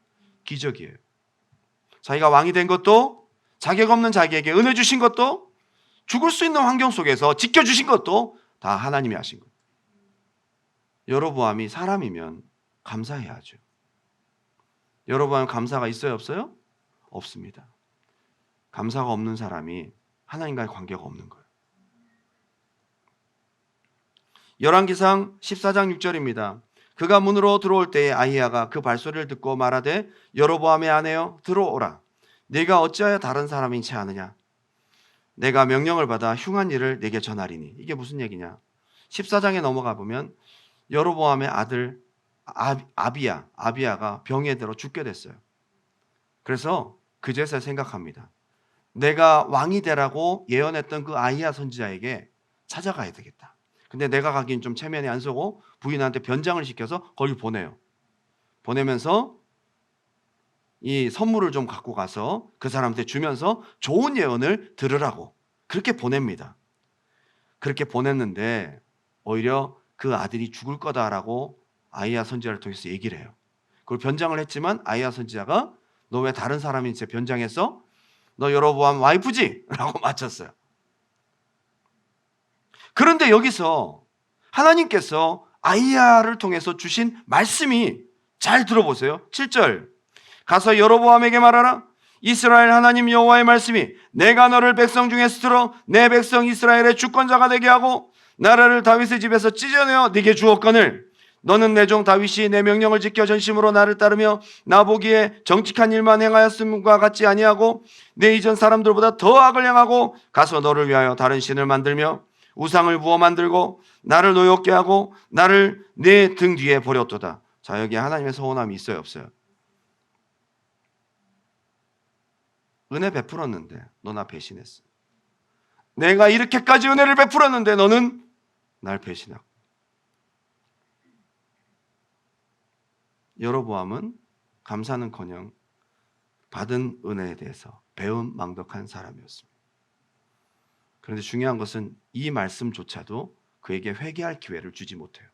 기적이에요. 자기가 왕이 된 것도, 자격 없는 자기에게 은혜 주신 것도, 죽을 수 있는 환경 속에서 지켜주신 것도 다 하나님이 하신 거예요. 여로보암이 사람이면 감사해야죠. 여로보암 감사가 있어요, 없어요? 없습니다. 감사가 없는 사람이 하나님과의 관계가 없는 거예요. 열왕기상 14장 6절입니다. 그가 문으로 들어올 때에 아히야가 그 발소리를 듣고 말하되 여로보암의 아내여 들어오라. 네가 어찌하여 다른 사람인 채 하느냐? 내가 명령을 받아 흉한 일을 내게 전하리니. 이게 무슨 얘기냐? 14장에 넘어가 보면 여로보암의 아들 아비야가 병에 들어 죽게 됐어요. 그래서 그제서야 생각합니다. 내가 왕이 되라고 예언했던 그 아히야 선지자에게 찾아가야 되겠다. 근데 내가 가긴 좀 체면이 안 서고 부인한테 변장을 시켜서 거기 보내요. 보내면서 이 선물을 좀 갖고 가서 그 사람한테 주면서 좋은 예언을 들으라고 그렇게 보냅니다. 그렇게 보냈는데 오히려 그 아들이 죽을 거다라고 아히야 선지자를 통해서 얘기를 해요. 그걸 변장을 했지만 아히야 선지자가 너 왜 다른 사람인 채 변장했어? 너 여로보암 와이프지? 라고 맞췄어요. 그런데 여기서 하나님께서 아이야를 통해서 주신 말씀이, 잘 들어보세요. 7절. 가서 여로보암에게 말하라. 이스라엘 하나님 여호와의 말씀이 내가 너를 백성 중에서 들어 내 백성 이스라엘의 주권자가 되게 하고 나라를 다윗의 집에서 찢어내어 네게 주었거늘 너는 내 종 다윗이 내 명령을 지켜 전심으로 나를 따르며 나 보기에 정직한 일만 행하였음과 같지 아니하고 내 이전 사람들보다 더 악을 행하고 가서 너를 위하여 다른 신을 만들며 우상을 부어 만들고 나를 노엽게 하고 나를 내 등 뒤에 버렸도다. 자, 여기 하나님의 서운함이 있어요, 없어요? 은혜 베풀었는데 너 나 배신했어. 내가 이렇게까지 은혜를 베풀었는데 너는 날 배신하고. 여로보암은 감사는커녕 받은 은혜에 대해서 배은망덕한 사람이었습니다. 그런데 중요한 것은 이 말씀조차도 그에게 회개할 기회를 주지 못해요.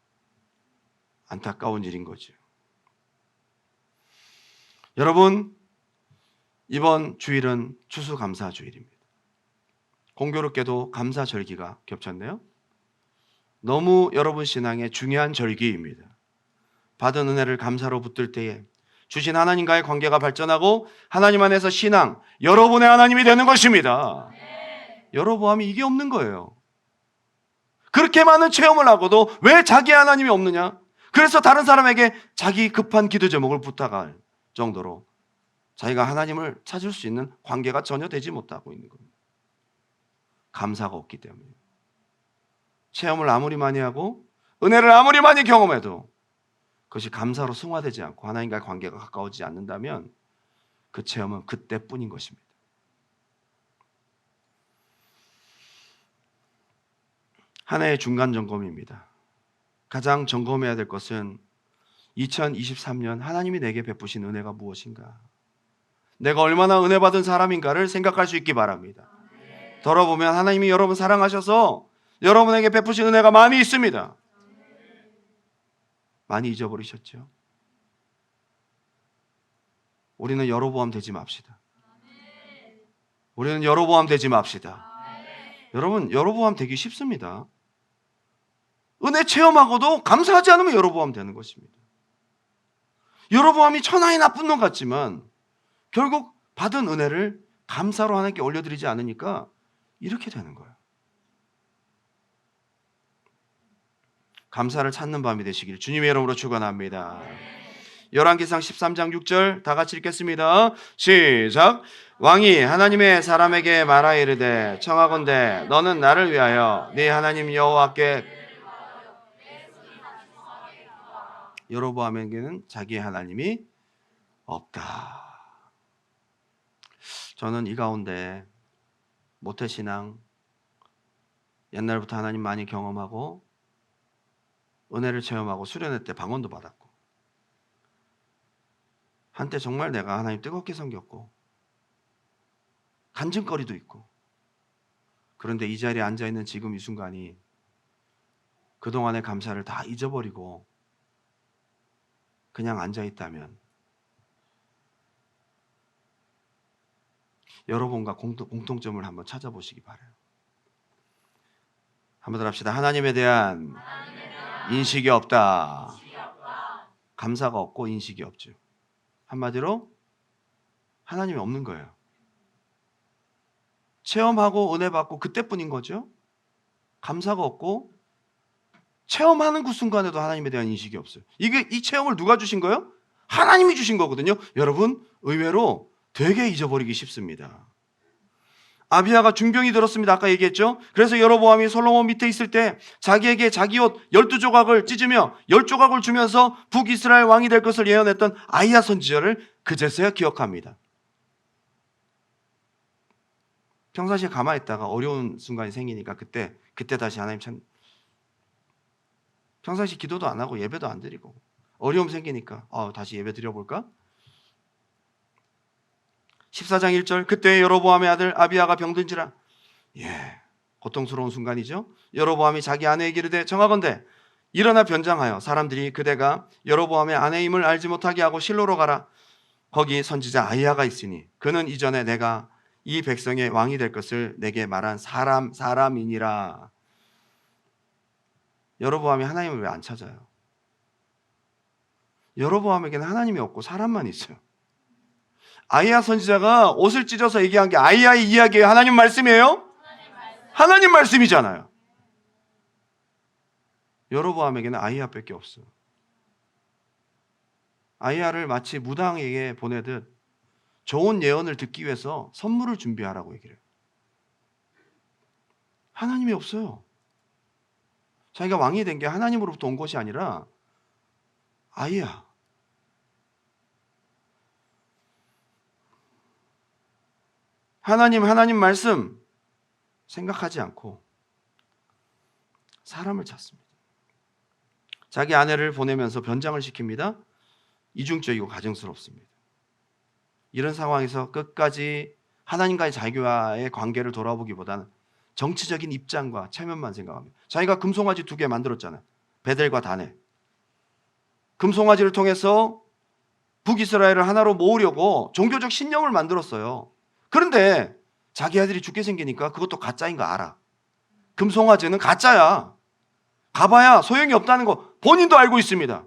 안타까운 일인 거죠. 여러분, 이번 주일은 추수감사주일입니다. 공교롭게도 감사절기가 겹쳤네요. 너무 여러분 신앙의 중요한 절기입니다. 받은 은혜를 감사로 붙들 때에 주신 하나님과의 관계가 발전하고 하나님 안에서 신앙, 여러분의 하나님이 되는 것입니다. 여로보암이 이게 없는 거예요. 그렇게 많은 체험을 하고도 왜 자기 하나님이 없느냐? 그래서 다른 사람에게 자기 급한 기도 제목을 부탁할 정도로 자기가 하나님을 찾을 수 있는 관계가 전혀 되지 못하고 있는 겁니다. 감사가 없기 때문에. 체험을 아무리 많이 하고 은혜를 아무리 많이 경험해도 그것이 감사로 승화되지 않고 하나님과의 관계가 가까워지지 않는다면 그 체험은 그때뿐인 것입니다. 한 해의 중간 점검입니다. 가장 점검해야 될 것은 2023년 하나님이 내게 베푸신 은혜가 무엇인가? 내가 얼마나 은혜 받은 사람인가를 생각할 수 있기 바랍니다. 돌아보면 하나님이 여러분 사랑하셔서 여러분에게 베푸신 은혜가 많이 있습니다. 많이 잊어버리셨죠? 우리는 여로보암 되지 맙시다. 우리는 여로보암 되지 맙시다. 여러분, 여로보암 되기 쉽습니다. 은혜 체험하고도 감사하지 않으면 여로보암 되는 것입니다. 여로보암이 천하의 나쁜 놈 같지만 결국 받은 은혜를 감사로 하나님께 올려드리지 않으니까 이렇게 되는 거예요. 감사를 찾는 밤이 되시길 주님의 이름으로 축원합니다. 열왕기상 13장 6절 다 같이 읽겠습니다. 시작. 왕이 하나님의 사람에게 말하 이르되 청하건대 너는 나를 위하여 네 하나님 여호와께. 여로보암에게는 자기의 하나님이 없다. 저는 이 가운데 모태신앙, 옛날부터 하나님 많이 경험하고 은혜를 체험하고 수련회 때 방언도 받았고 한때 정말 내가 하나님 뜨겁게 섬겼고 간증거리도 있고, 그런데 이 자리에 앉아있는 지금 이 순간이 그동안의 감사를 다 잊어버리고 그냥 앉아있다면 여러분과 공통점을 한번 찾아보시기 바라요. 한번 더 합시다. 하나님에 대한 인식이 없다. 감사가 없고 인식이 없죠. 한마디로 하나님이 없는 거예요. 체험하고 은혜 받고 그때뿐인 거죠. 감사가 없고 체험하는 그 순간에도 하나님에 대한 인식이 없어요. 이 체험을 누가 주신 거예요? 하나님이 주신 거거든요. 여러분, 의외로 되게 잊어버리기 쉽습니다. 아비야가 중병이 들었습니다. 아까 얘기했죠. 그래서 여로보암이 솔로몬 밑에 있을 때 자기에게 자기 옷 12조각을 찢으며 10조각을 주면서 북이스라엘 왕이 될 것을 예언했던 아이야 선지자를 그제서야 기억합니다. 평상시에 가만히 있다가 어려운 순간이 생기니까 그때 다시 하나님 참, 평상시 기도도 안 하고 예배도 안 드리고 어려움 생기니까 다시 예배 드려볼까? 14장 1절 그때 여로보암의 아들 아비야가 병든지라. 고통스러운 순간이죠. 여로보암이 자기 아내에게 이르되 청하건대 일어나 변장하여 사람들이 그대가 여로보암의 아내임을 알지 못하게 하고 실로로 가라. 거기 선지자 아이야가 있으니 그는 이전에 내가 이 백성의 왕이 될 것을 내게 말한 사람이니라. 여로보암이 하나님을 왜 안 찾아요? 여로보암에게는 하나님이 없고 사람만 있어요. 아이야 선지자가 옷을 찢어서 얘기한 게 아이야의 이야기예요? 하나님 말씀이에요? 하나님 말씀이잖아요. 여로보암에게는 아이야밖에 없어요. 아이야를 마치 무당에게 보내듯 좋은 예언을 듣기 위해서 선물을 준비하라고 얘기를 해요. 하나님이 없어요. 자기가 왕이 된 게 하나님으로부터 온 것이 아니라 아이야. 하나님 말씀 생각하지 않고 사람을 찾습니다. 자기 아내를 보내면서 변장을 시킵니다. 이중적이고 가증스럽습니다. 이런 상황에서 끝까지 하나님과의 자기와의 관계를 돌아보기보다는 정치적인 입장과 체면만 생각합니다. 자기가 금송아지 2개 만들었잖아요. 베델과 다네. 금송아지를 통해서 북이스라엘을 하나로 모으려고 종교적 신념을 만들었어요. 그런데 자기 아들이 죽게 생기니까 그것도 가짜인 거 알아. 금송아지는 가짜야. 가봐야 소용이 없다는 거 본인도 알고 있습니다.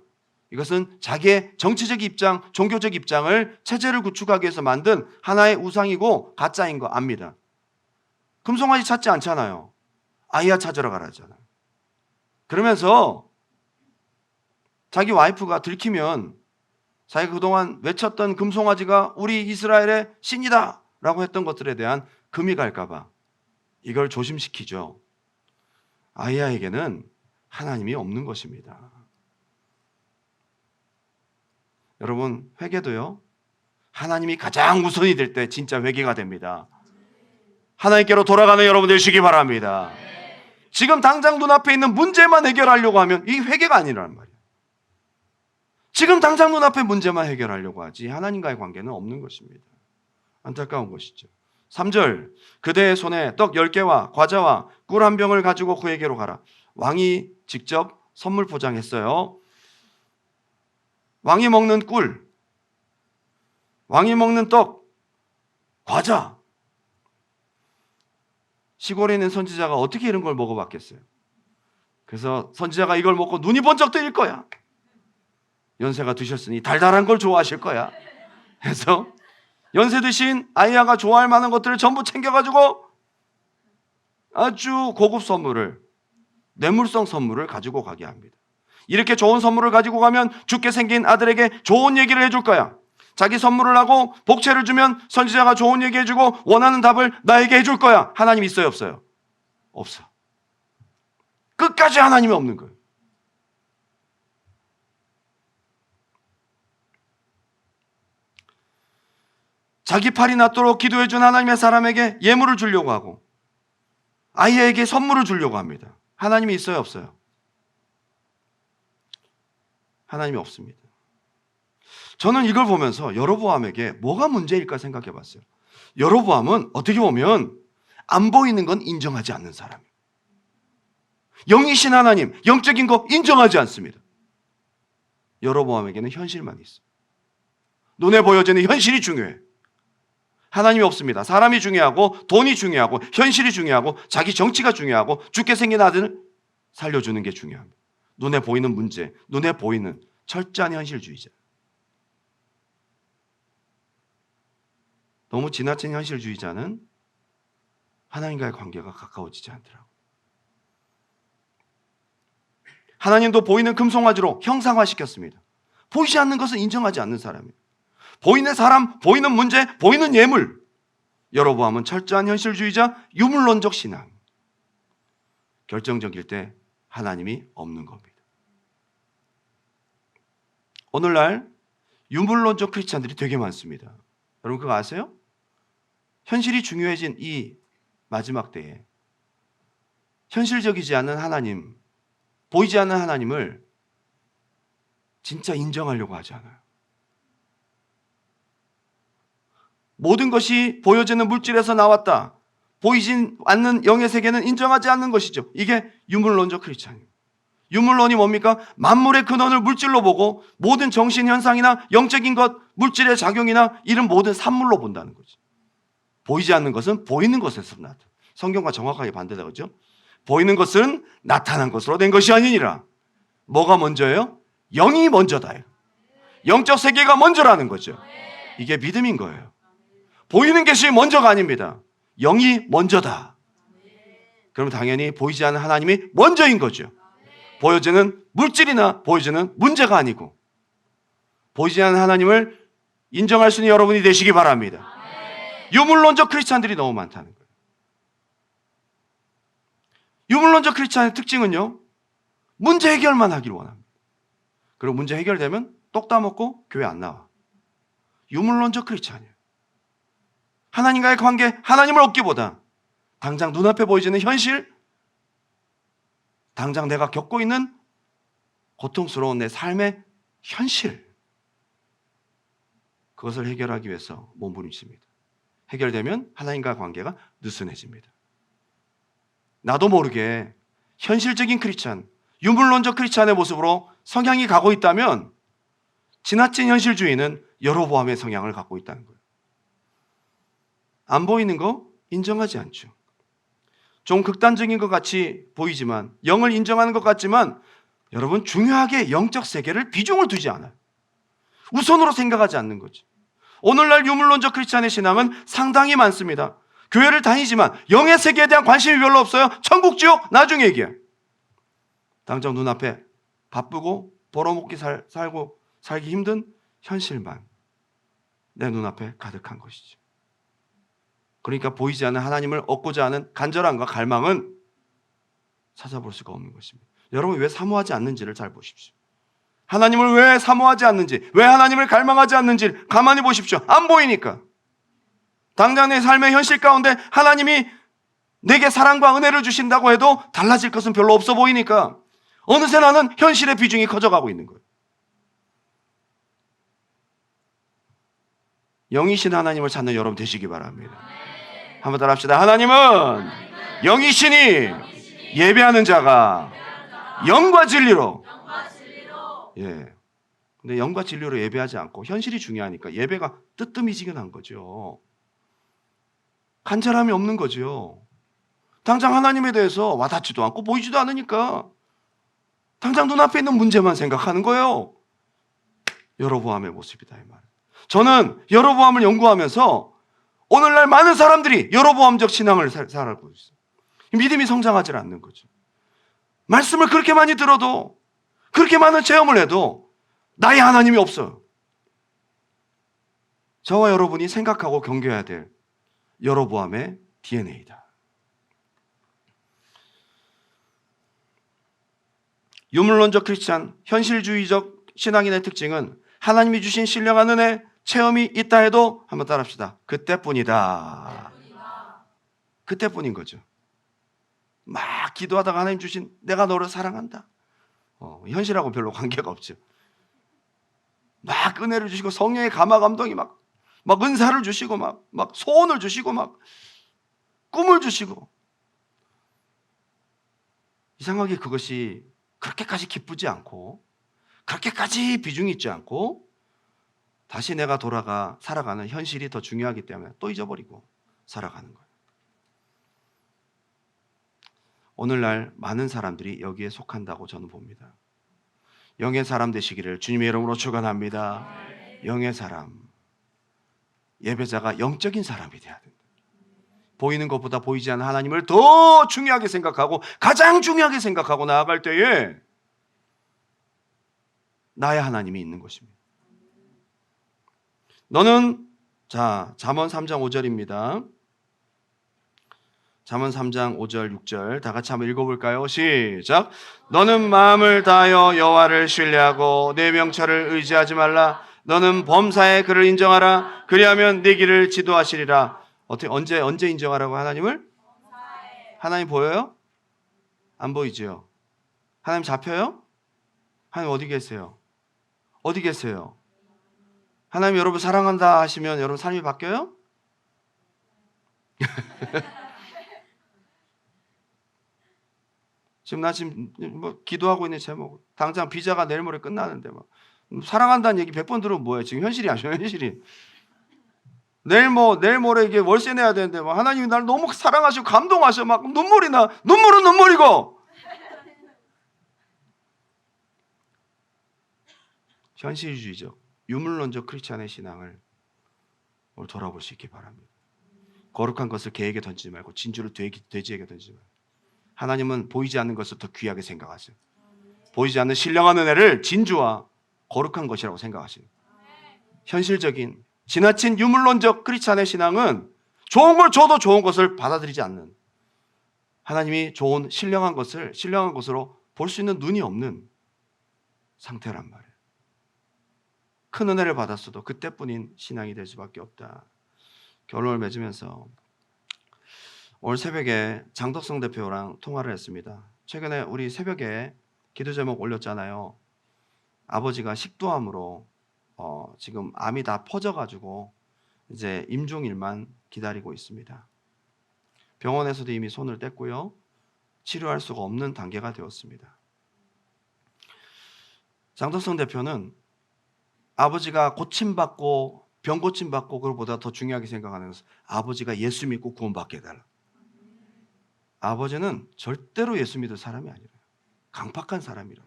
이것은 자기의 정치적 입장, 종교적 입장을 체제를 구축하기 위해서 만든 하나의 우상이고 가짜인 거 압니다. 금송아지 찾지 않잖아요. 아이야 찾으러 가라잖아요. 그러면서 자기 와이프가 들키면 자기가 그동안 외쳤던 금송아지가 우리 이스라엘의 신이다 라고 했던 것들에 대한 금이 갈까 봐 이걸 조심시키죠. 아이야에게는 하나님이 없는 것입니다. 여러분, 회개도요, 하나님이 가장 우선이 될 때 진짜 회개가 됩니다. 하나님께로 돌아가는 여러분 되시기 바랍니다. 지금 당장 눈앞에 있는 문제만 해결하려고 하면 이 회개가 아니라는 말이에요. 지금 당장 눈앞에 문제만 해결하려고 하지 하나님과의 관계는 없는 것입니다. 안타까운 것이죠. 3절, 그대의 손에 떡 10개와 과자와 꿀 한 병을 가지고 그에게로 가라. 왕이 직접 선물 포장했어요. 왕이 먹는 꿀, 왕이 먹는 떡, 과자. 시골에 있는 선지자가 어떻게 이런 걸 먹어봤겠어요? 그래서 선지자가 이걸 먹고 눈이 번쩍 뜨일 거야. 연세가 드셨으니 달달한 걸 좋아하실 거야. 그래서 연세 드신 아이야가 좋아할 만한 것들을 전부 챙겨가지고 아주 고급 선물을, 뇌물성 선물을 가지고 가게 합니다. 이렇게 좋은 선물을 가지고 가면 죽게 생긴 아들에게 좋은 얘기를 해줄 거야. 자기 선물을 하고 복채를 주면 선지자가 좋은 얘기 해주고 원하는 답을 나에게 해줄 거야. 하나님 있어요, 없어요? 없어. 끝까지 하나님이 없는 거예요. 자기 팔이 낫도록 기도해준 하나님의 사람에게 예물을 주려고 하고 아이에게 선물을 주려고 합니다. 하나님이 있어요, 없어요? 하나님이 없습니다. 저는 이걸 보면서 여로보암에게 뭐가 문제일까 생각해 봤어요. 여로보암은 어떻게 보면 안 보이는 건 인정하지 않는 사람이에요. 영이신 하나님, 영적인 거 인정하지 않습니다. 여로보암에게는 현실만 있어요. 눈에 보여지는 현실이 중요해요. 하나님이 없습니다. 사람이 중요하고 돈이 중요하고 현실이 중요하고 자기 정치가 중요하고 죽게 생긴 아들을 살려주는 게 중요합니다. 눈에 보이는 문제, 눈에 보이는 철저한 현실주의자. 너무 지나친 현실주의자는 하나님과의 관계가 가까워지지 않더라고요. 하나님도 보이는 금송아지로 형상화시켰습니다. 보이지 않는 것은 인정하지 않는 사람이에요. 보이는 사람, 보이는 문제, 보이는 예물. 여로보암은 철저한 현실주의자, 유물론적 신앙. 결정적일 때 하나님이 없는 겁니다. 오늘날 유물론적 크리스찬들이 되게 많습니다. 여러분 그거 아세요? 현실이 중요해진 이 마지막 때에 현실적이지 않은 하나님, 보이지 않는 하나님을 진짜 인정하려고 하지 않아요. 모든 것이 보여지는 물질에서 나왔다. 보이진 않는 영의 세계는 인정하지 않는 것이죠. 이게 유물론적 크리스찬이에요. 유물론이 뭡니까? 만물의 근원을 물질로 보고 모든 정신 현상이나 영적인 것, 물질의 작용이나 이런 모든 산물로 본다는 거죠. 보이지 않는 것은 보이는 것에서 나타나. 성경과 정확하게 반대다 그죠? 보이는 것은 나타난 것으로 된 것이 아니니라. 뭐가 먼저예요? 영이 먼저다. 영적 세계가 먼저라는 거죠. 이게 믿음인 거예요. 보이는 것이 먼저가 아닙니다. 영이 먼저다. 그럼 당연히 보이지 않는 하나님이 먼저인 거죠. 보여지는 물질이나 보여지는 문제가 아니고 보이지 않는 하나님을 인정할 수 있는 여러분이 되시기 바랍니다. 유물론적 크리스찬들이 너무 많다는 거예요. 유물론적 크리스찬의 특징은요, 문제 해결만 하길 원합니다. 그리고 문제 해결되면 똑 따먹고 교회 안 나와. 유물론적 크리스찬이에요. 하나님과의 관계, 하나님을 얻기보다 당장 눈앞에 보이지는 현실, 당장 내가 겪고 있는 고통스러운 내 삶의 현실, 그것을 해결하기 위해서 몸부림칩니다. 해결되면 하나님과 관계가 느슨해집니다. 나도 모르게 현실적인 크리스찬, 유물론적 크리스찬의 모습으로 성향이 가고 있다면 지나친 현실주의는 여로보암의 성향을 갖고 있다는 거예요. 안 보이는 거 인정하지 않죠. 좀 극단적인 것 같이 보이지만, 영을 인정하는 것 같지만 여러분 중요하게 영적 세계를 비중을 두지 않아요. 우선으로 생각하지 않는 거죠. 오늘날 유물론적 크리스찬의 신앙은 상당히 많습니다. 교회를 다니지만 영의 세계에 대한 관심이 별로 없어요. 천국 지옥 나중에 얘기해요. 당장 눈앞에 바쁘고 벌어먹기 살고 살기 힘든 현실만 내 눈앞에 가득한 것이죠. 그러니까 보이지 않는 하나님을 얻고자 하는 간절함과 갈망은 찾아볼 수가 없는 것입니다. 여러분 왜 사모하지 않는지를 잘 보십시오. 하나님을 왜 사모하지 않는지, 왜 하나님을 갈망하지 않는지 가만히 보십시오. 안 보이니까. 당장 내 삶의 현실 가운데 하나님이 내게 사랑과 은혜를 주신다고 해도 달라질 것은 별로 없어 보이니까 어느새 나는 현실의 비중이 커져가고 있는 거예요. 영이신 하나님을 찾는 여러분 되시기 바랍니다. 한번 따라 합시다. 하나님은 영이시니 예배하는 자가 영과 진리로. 예. 근데 영과 진리로 예배하지 않고 현실이 중요하니까 예배가 뜨뜻미지근한 거죠. 간절함이 없는 거죠. 당장 하나님에 대해서 와닿지도 않고 보이지도 않으니까 당장 눈앞에 있는 문제만 생각하는 거예요. 여로보암의 모습이다 이 말. 저는 여로보암을 연구하면서 오늘날 많은 사람들이 여로보암적 신앙을 살아가고 있어요. 믿음이 성장하지 않는 거죠. 말씀을 그렇게 많이 들어도 그렇게 많은 체험을 해도 나의 하나님이 없어요. 저와 여러분이 생각하고 경계해야 될 여로보암의 DNA다. 유물론적 크리스찬, 현실주의적 신앙인의 특징은 하나님이 주신 신령한 은혜, 체험이 있다 해도 한번 따라합시다. 그때뿐이다. 그때뿐인 거죠. 막 기도하다가 하나님 주신 내가 너를 사랑한다. 현실하고 별로 관계가 없죠. 막 은혜를 주시고 성령의 감화 감동이 막 은사를 주시고 막 소원을 주시고 막 꿈을 주시고 이상하게 그것이 그렇게까지 기쁘지 않고 그렇게까지 비중이 있지 않고 다시 내가 돌아가 살아가는 현실이 더 중요하기 때문에 또 잊어버리고 살아가는 거예요. 오늘날 많은 사람들이 여기에 속한다고 저는 봅니다. 영의 사람 되시기를 주님의 이름으로 축원합니다. 영의 사람, 예배자가 영적인 사람이 돼야 된다. 보이는 것보다 보이지 않는 하나님을 더 중요하게 생각하고 가장 중요하게 생각하고 나아갈 때에 나의 하나님이 있는 것입니다. 너는 잠언 3장 5절입니다. 잠언 3장 5절 6절 다 같이 한번 읽어볼까요? 시작. 너는 마음을 다하여 여호와를 신뢰하고 내 명철을 의지하지 말라. 너는 범사에 그를 인정하라. 그리하면 네 길을 지도하시리라. 어떻게 언제 인정하라고 하나님을? 하나님 보여요? 안 보이죠? 하나님 잡혀요? 하나님 어디 계세요? 어디 계세요? 하나님 여러분 사랑한다 하시면 여러분 삶이 바뀌어요? 지금 뭐 기도하고 있는 제목 당장 비자가 내일 모레 끝나는데 막 사랑한다는 얘기 100번 들으면 뭐예요? 지금 현실이 아니죠. 현실이 내일 모레 이게 월세 내야 되는데 막 하나님이 날 너무 사랑하시고 감동하셔 막 눈물이 나. 눈물은 눈물이고. 현실주의적, 유물론적 크리스찬의 신앙을 오늘 돌아볼 수 있기 바랍니다. 거룩한 것을 개에게 던지지 말고 진주를 돼지에게 던지지 말고, 하나님은 보이지 않는 것을 더 귀하게 생각하세요. 보이지 않는 신령한 은혜를 진주와 거룩한 것이라고 생각하세요. 현실적인 지나친 유물론적 크리스찬의 신앙은 좋은 걸 줘도 좋은 것을 받아들이지 않는, 하나님이 좋은 신령한 것을 신령한 것으로 볼 수 있는 눈이 없는 상태란 말이에요. 큰 은혜를 받았어도 그때뿐인 신앙이 될 수밖에 없다. 결론을 맺으면서 오늘 새벽에 장덕성 대표랑 통화를 했습니다. 최근에 우리 새벽에 기도 제목 올렸잖아요. 아버지가 식도암으로 지금 암이 다 퍼져가지고 이제 임종일만 기다리고 있습니다. 병원에서도 이미 손을 뗐고요. 치료할 수가 없는 단계가 되었습니다. 장덕성 대표는 아버지가 고침받고 병 고침받고 그것보다 더 중요하게 생각하는 것은 아버지가 예수 믿고 구원받게 해달라. 아버지는 절대로 예수 믿을 사람이 아니라 강팍한 사람이라.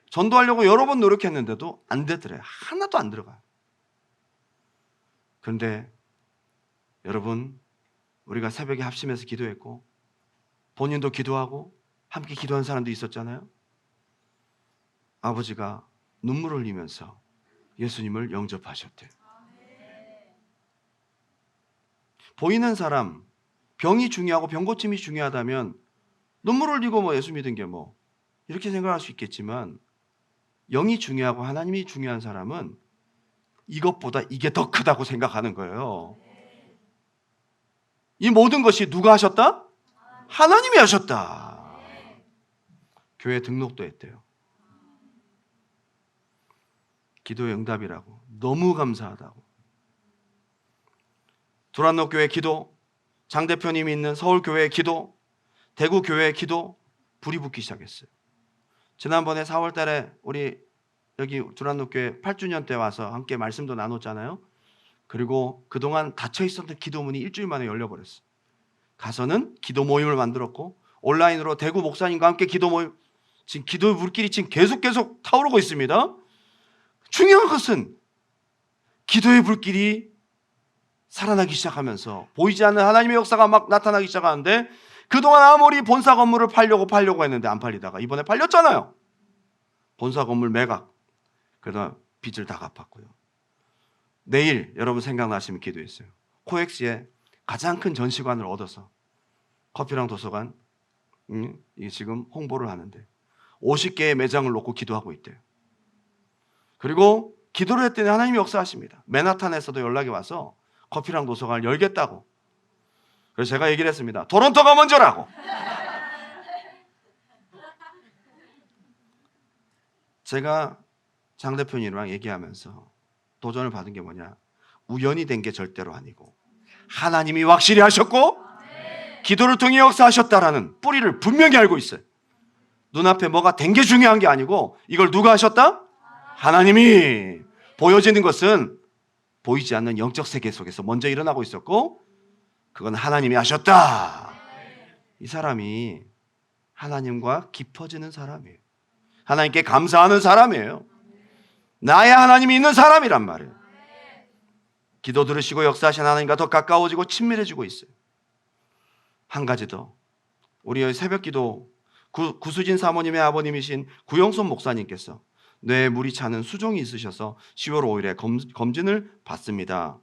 전도하려고 여러 번 노력했는데도 안 되더래요. 하나도 안 들어가요. 그런데 여러분, 우리가 새벽에 합심해서 기도했고 본인도 기도하고 함께 기도한 사람도 있었잖아요. 아버지가 눈물을 흘리면서 예수님을 영접하셨대요. 보이는 사람, 병이 중요하고 병고침이 중요하다면 눈물을 흘리고 예수 믿은 게 이렇게 생각할 수 있겠지만, 영이 중요하고 하나님이 중요한 사람은 이것보다 이게 더 크다고 생각하는 거예요. 이 모든 것이 누가 하셨다? 하나님이 하셨다. 교회 등록도 했대요. 기도의 응답이라고. 너무 감사하다고. 두란노 교회 기도, 장 대표님이 있는 서울교회 기도, 대구교회 기도, 불이 붙기 시작했어요. 지난번에 4월 달에 우리 여기 두란노 교회 8주년 때 와서 함께 말씀도 나눴잖아요. 그리고 그동안 닫혀 있었던 기도문이 일주일 만에 열려버렸어요. 가서는 기도 모임을 만들었고 온라인으로 대구 목사님과 함께 기도 모임, 지금 기도의 물길이 지금 계속 타오르고 있습니다. 중요한 것은 기도의 불길이 살아나기 시작하면서 보이지 않는 하나님의 역사가 막 나타나기 시작하는데, 그동안 아무리 본사 건물을 팔려고 했는데 안 팔리다가 이번에 팔렸잖아요. 본사 건물 매각. 그러다 빚을 다 갚았고요. 내일 여러분 생각나시면 기도했어요. 코엑스에 가장 큰 전시관을 얻어서 커피랑 도서관 이게 지금 홍보를 하는데 50개의 매장을 놓고 기도하고 있대요. 그리고 기도를 했더니 하나님이 역사하십니다. 맨하탄에서도 연락이 와서 커피랑 도서관을 열겠다고. 그래서 제가 얘기를 했습니다. 토론토가 먼저라고. 제가 장 대표님이랑 얘기하면서 도전을 받은 게 뭐냐, 우연히 된 게 절대로 아니고 하나님이 확실히 하셨고 기도를 통해 역사하셨다라는 뿌리를 분명히 알고 있어요. 눈앞에 뭐가 된 게 중요한 게 아니고 이걸 누가 하셨다? 하나님이. 보여지는 것은 보이지 않는 영적 세계 속에서 먼저 일어나고 있었고 그건 하나님이 하셨다. 이 사람이 하나님과 깊어지는 사람이에요. 하나님께 감사하는 사람이에요. 나의 하나님이 있는 사람이란 말이에요. 기도 들으시고 역사하신 하나님과 더 가까워지고 친밀해지고 있어요. 한 가지 더, 우리 새벽 기도 구수진 사모님의 아버님이신 구영선 목사님께서 뇌에 물이 차는 수종이 있으셔서 10월 5일에 검진을 받습니다.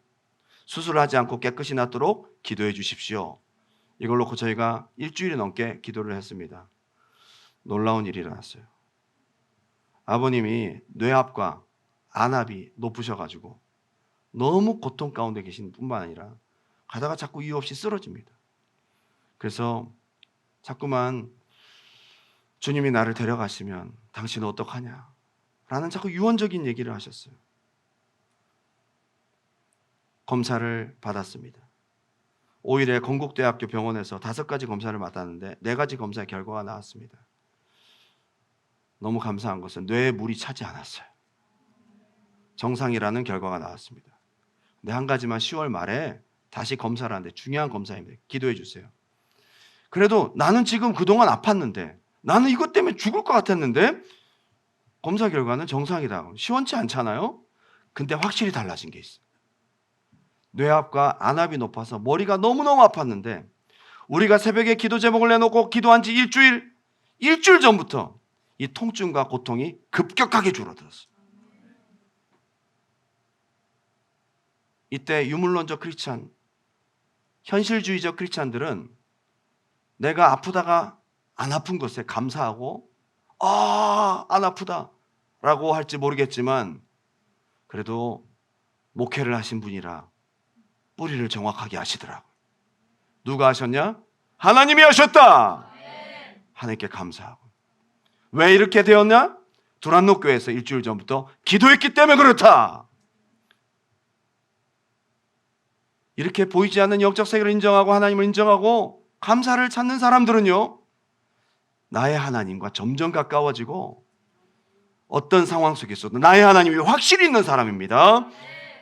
수술하지 않고 깨끗이 낫도록 기도해 주십시오. 이걸 놓고 저희가 일주일이 넘게 기도를 했습니다. 놀라운 일이 일어났어요. 아버님이 뇌압과 안압이 높으셔가지고 너무 고통 가운데 계신 뿐만 아니라 가다가 자꾸 이유 없이 쓰러집니다. 그래서 자꾸만 주님이 나를 데려가시면 당신은 어떡하냐 라는 자꾸 유언적인 얘기를 하셨어요. 검사를 받았습니다. 5일에 건국대학교 병원에서 5가지 검사를 받았는데 4가지 검사의 결과가 나왔습니다. 너무 감사한 것은 뇌에 물이 차지 않았어요. 정상이라는 결과가 나왔습니다. 근데 한 가지만 10월 말에 다시 검사를 하는데 중요한 검사입니다. 기도해 주세요. 그래도 나는 지금 그동안 아팠는데 나는 이것 때문에 죽을 것 같았는데 검사 결과는 정상이다. 시원치 않잖아요. 근데 확실히 달라진 게 있어요. 뇌압과 안압이 높아서 머리가 너무너무 아팠는데 우리가 새벽에 기도 제목을 내놓고 기도한 지 일주일 전부터 이 통증과 고통이 급격하게 줄어들었어요. 이때 유물론적 크리스찬, 현실주의적 크리스찬들은 내가 아프다가 안 아픈 것에 감사하고 안 아프다 라고 할지 모르겠지만 그래도 목회를 하신 분이라 뿌리를 정확하게 아시더라고요. 누가 하셨냐? 하나님이 하셨다. 하나님께 감사하고. 왜 이렇게 되었냐? 두란노 교회에서 일주일 전부터 기도했기 때문에 그렇다. 이렇게 보이지 않는 영적 세계를 인정하고 하나님을 인정하고 감사를 찾는 사람들은요, 나의 하나님과 점점 가까워지고 어떤 상황 속에서도 나의 하나님이 확실히 있는 사람입니다.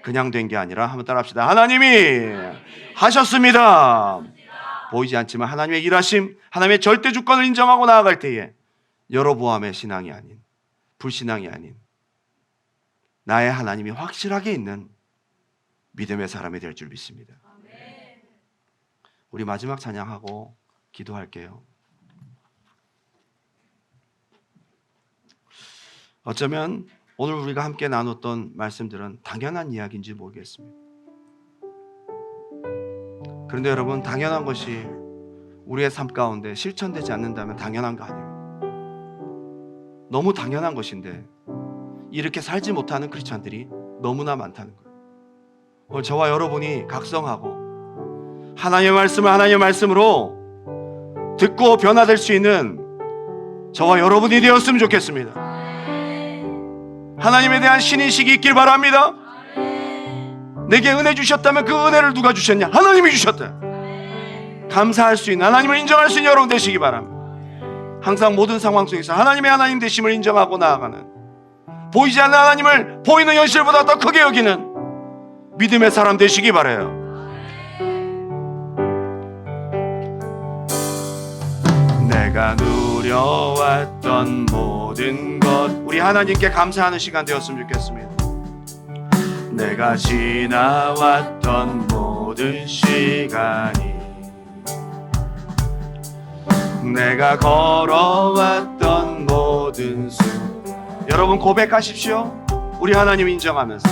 그냥 된 게 아니라 한번 따라합시다. 하나님이 하셨습니다. 보이지 않지만 하나님의 일하심, 하나님의 절대 주권을 인정하고 나아갈 때에 여로보암의 신앙이 아닌, 불신앙이 아닌 나의 하나님이 확실하게 있는 믿음의 사람이 될 줄 믿습니다. 우리 마지막 찬양하고 기도할게요. 어쩌면 오늘 우리가 함께 나눴던 말씀들은 당연한 이야기인지 모르겠습니다. 그런데 여러분, 당연한 것이 우리의 삶 가운데 실천되지 않는다면 당연한 거 아니에요. 너무 당연한 것인데 이렇게 살지 못하는 크리스찬들이 너무나 많다는 거예요. 오늘 저와 여러분이 각성하고 하나님의 말씀을 하나님의 말씀으로 듣고 변화될 수 있는 저와 여러분이 되었으면 좋겠습니다. 하나님에 대한 신의식이 있길 바랍니다. 내게 은혜 주셨다면 그 은혜를 누가 주셨냐? 하나님이 주셨다. 감사할 수 있는, 하나님을 인정할 수 있는 여러분 되시기 바랍니다. 항상 모든 상황 속에서 하나님의 하나님 되심을 인정하고 나아가는, 보이지 않는 하나님을 보이는 현실보다 더 크게 여기는 믿음의 사람 되시기 바라요. 내가 누려왔던 모든 것, 우리 하나님께 감사하는 시간 되었으면 좋겠습니다. 내가 지나왔던 모든 시간이, 내가 걸어왔던 모든 순간, 여러분 고백하십시오. 우리 하나님 인정하면서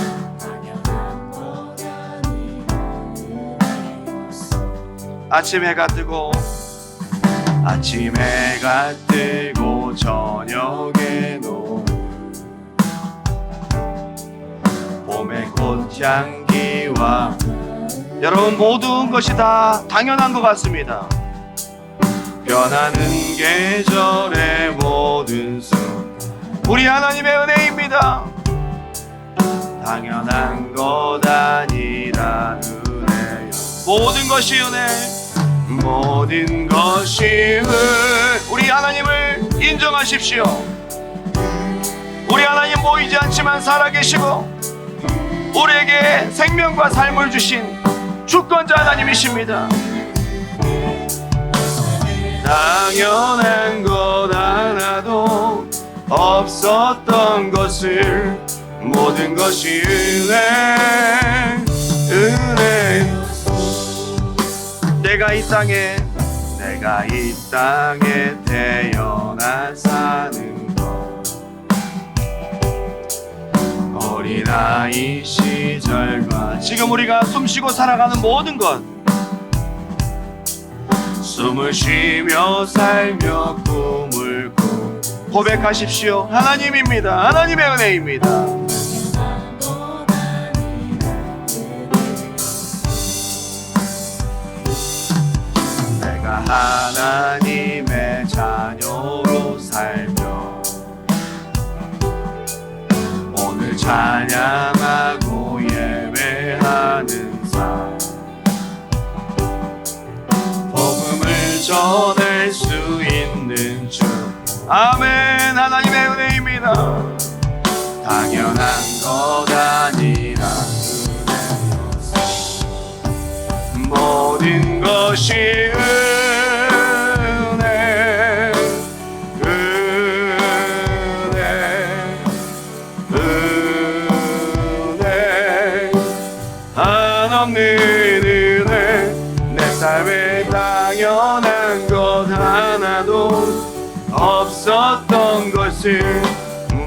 아침 해가 뜨고 저녁에 노을, 봄의 꽃향기와, 여러분 모든 것이 다 당연한 것 같습니다. 변하는 계절의 모든 순간, 우리 하나님의 은혜입니다. 당연한 것 아니라 은혜요. 모든 것이 은혜, 모든 것이 우리 하나님을 인정하십시오. 우리 하나님 보이지 않지만 살아계시고 우리에게 생명과 삶을 주신 주권자 하나님이십니다. 당연한 것 하나도 없었던 것을 모든 것이 은혜. 내가 이 땅에 태어나 사는 것, 어린아이 시절과 지금 우리가 숨쉬고 살아가는 모든 것, 숨을 쉬며 살며 꿈을 꾸고, 고백하십시오. 하나님입니다. 하나님의 은혜입니다. 내가 하나님의 자녀로 살며 오늘 찬양하고 예배하는 삶, 복음을 전할 수 있는 주, 아멘. 하나님의 은혜입니다. 당연한 것 아니라 모든 것이 은혜 한없는 은혜 내 삶에 당연한 것 하나도 없었던 것을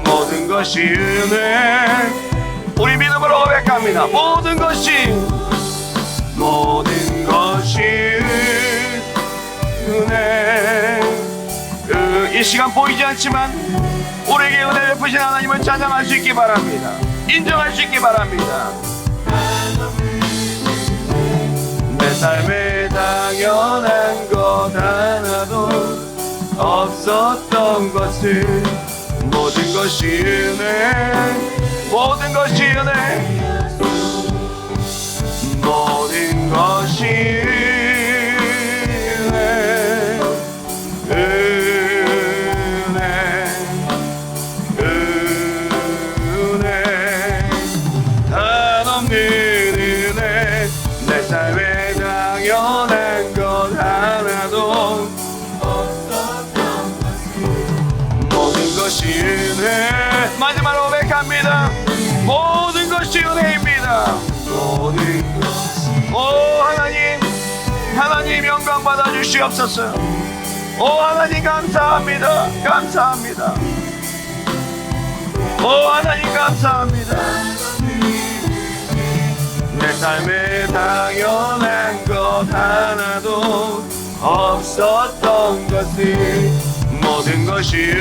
모든 것이 은혜 우리 믿음으로 고백합니다. 모든 것이 은혜 이 시간 보이지 않지만 우리에게 은혜 베푸신 하나님을 찬양할 수 있기 바랍니다. 인정할 수 있기 바랍니다. 내 삶에 당연한 것 하나도 없었던 것을 모든 것이 은혜 모든 것이 은혜 모든 것이 은혜 한없는 은혜 내 삶에 당연한 것 하나도 없었던 모든 것이 은혜 마지막으로 고백합니다. 모든 것이 은혜입니다. 모든 것이 오 하나님 영광 받아 주시옵소서. 오 하나님 감사합니다. 감사합니다. 오 하나님 감사합니다. 내 삶에 당연한 것 하나도 없었던 것을 모든 것이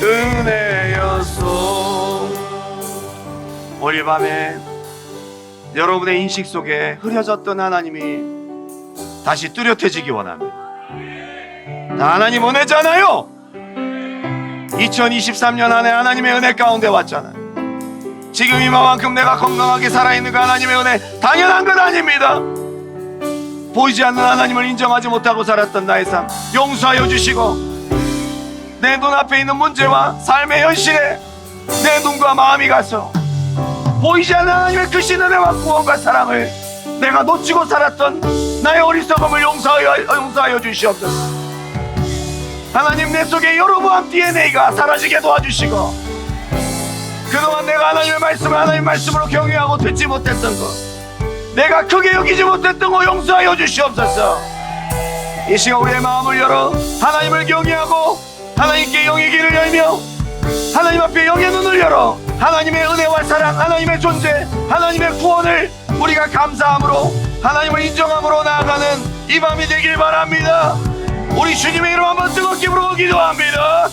은혜였소. 오늘 밤에 여러분의 인식 속에 흐려졌던 하나님이 다시 뚜렷해지기 원합니다. 하나님 은혜잖아요. 2023년 안에 하나님의 은혜 가운데 왔잖아요. 지금 이만큼 내가 건강하게 살아있는 그 하나님의 은혜 당연한 것 아닙니다. 보이지 않는 하나님을 인정하지 못하고 살았던 나의 삶 용서하여 주시고 내 눈앞에 있는 문제와 삶의 현실에 내 눈과 마음이 가서 보이지 않는 하나님의 크신 은혜와 구원과 사랑을 내가 놓치고 살았던 나의 어리석음을 용서하여 주시옵소서. 하나님 내 속에 여로보암 DNA가 사라지게 도와주시고 그동안 내가 하나님의 말씀을 하나님의 말씀으로 경외하고 듣지 못했던 것 내가 크게 여기지 못했던 거 용서하여 주시옵소서. 이 시간 우리의 마음을 열어 하나님을 경외하고 하나님께 영의 길을 열며 하나님 앞에 영의 눈을 열어 하나님의 은혜와 사랑 하나님의 존재 하나님의 구원을 우리가 감사함으로 하나님을 인정함으로 나아가는 이 밤이 되길 바랍니다. 우리 주님의 이름 한번 뜨겁게 부르고 기도합니다.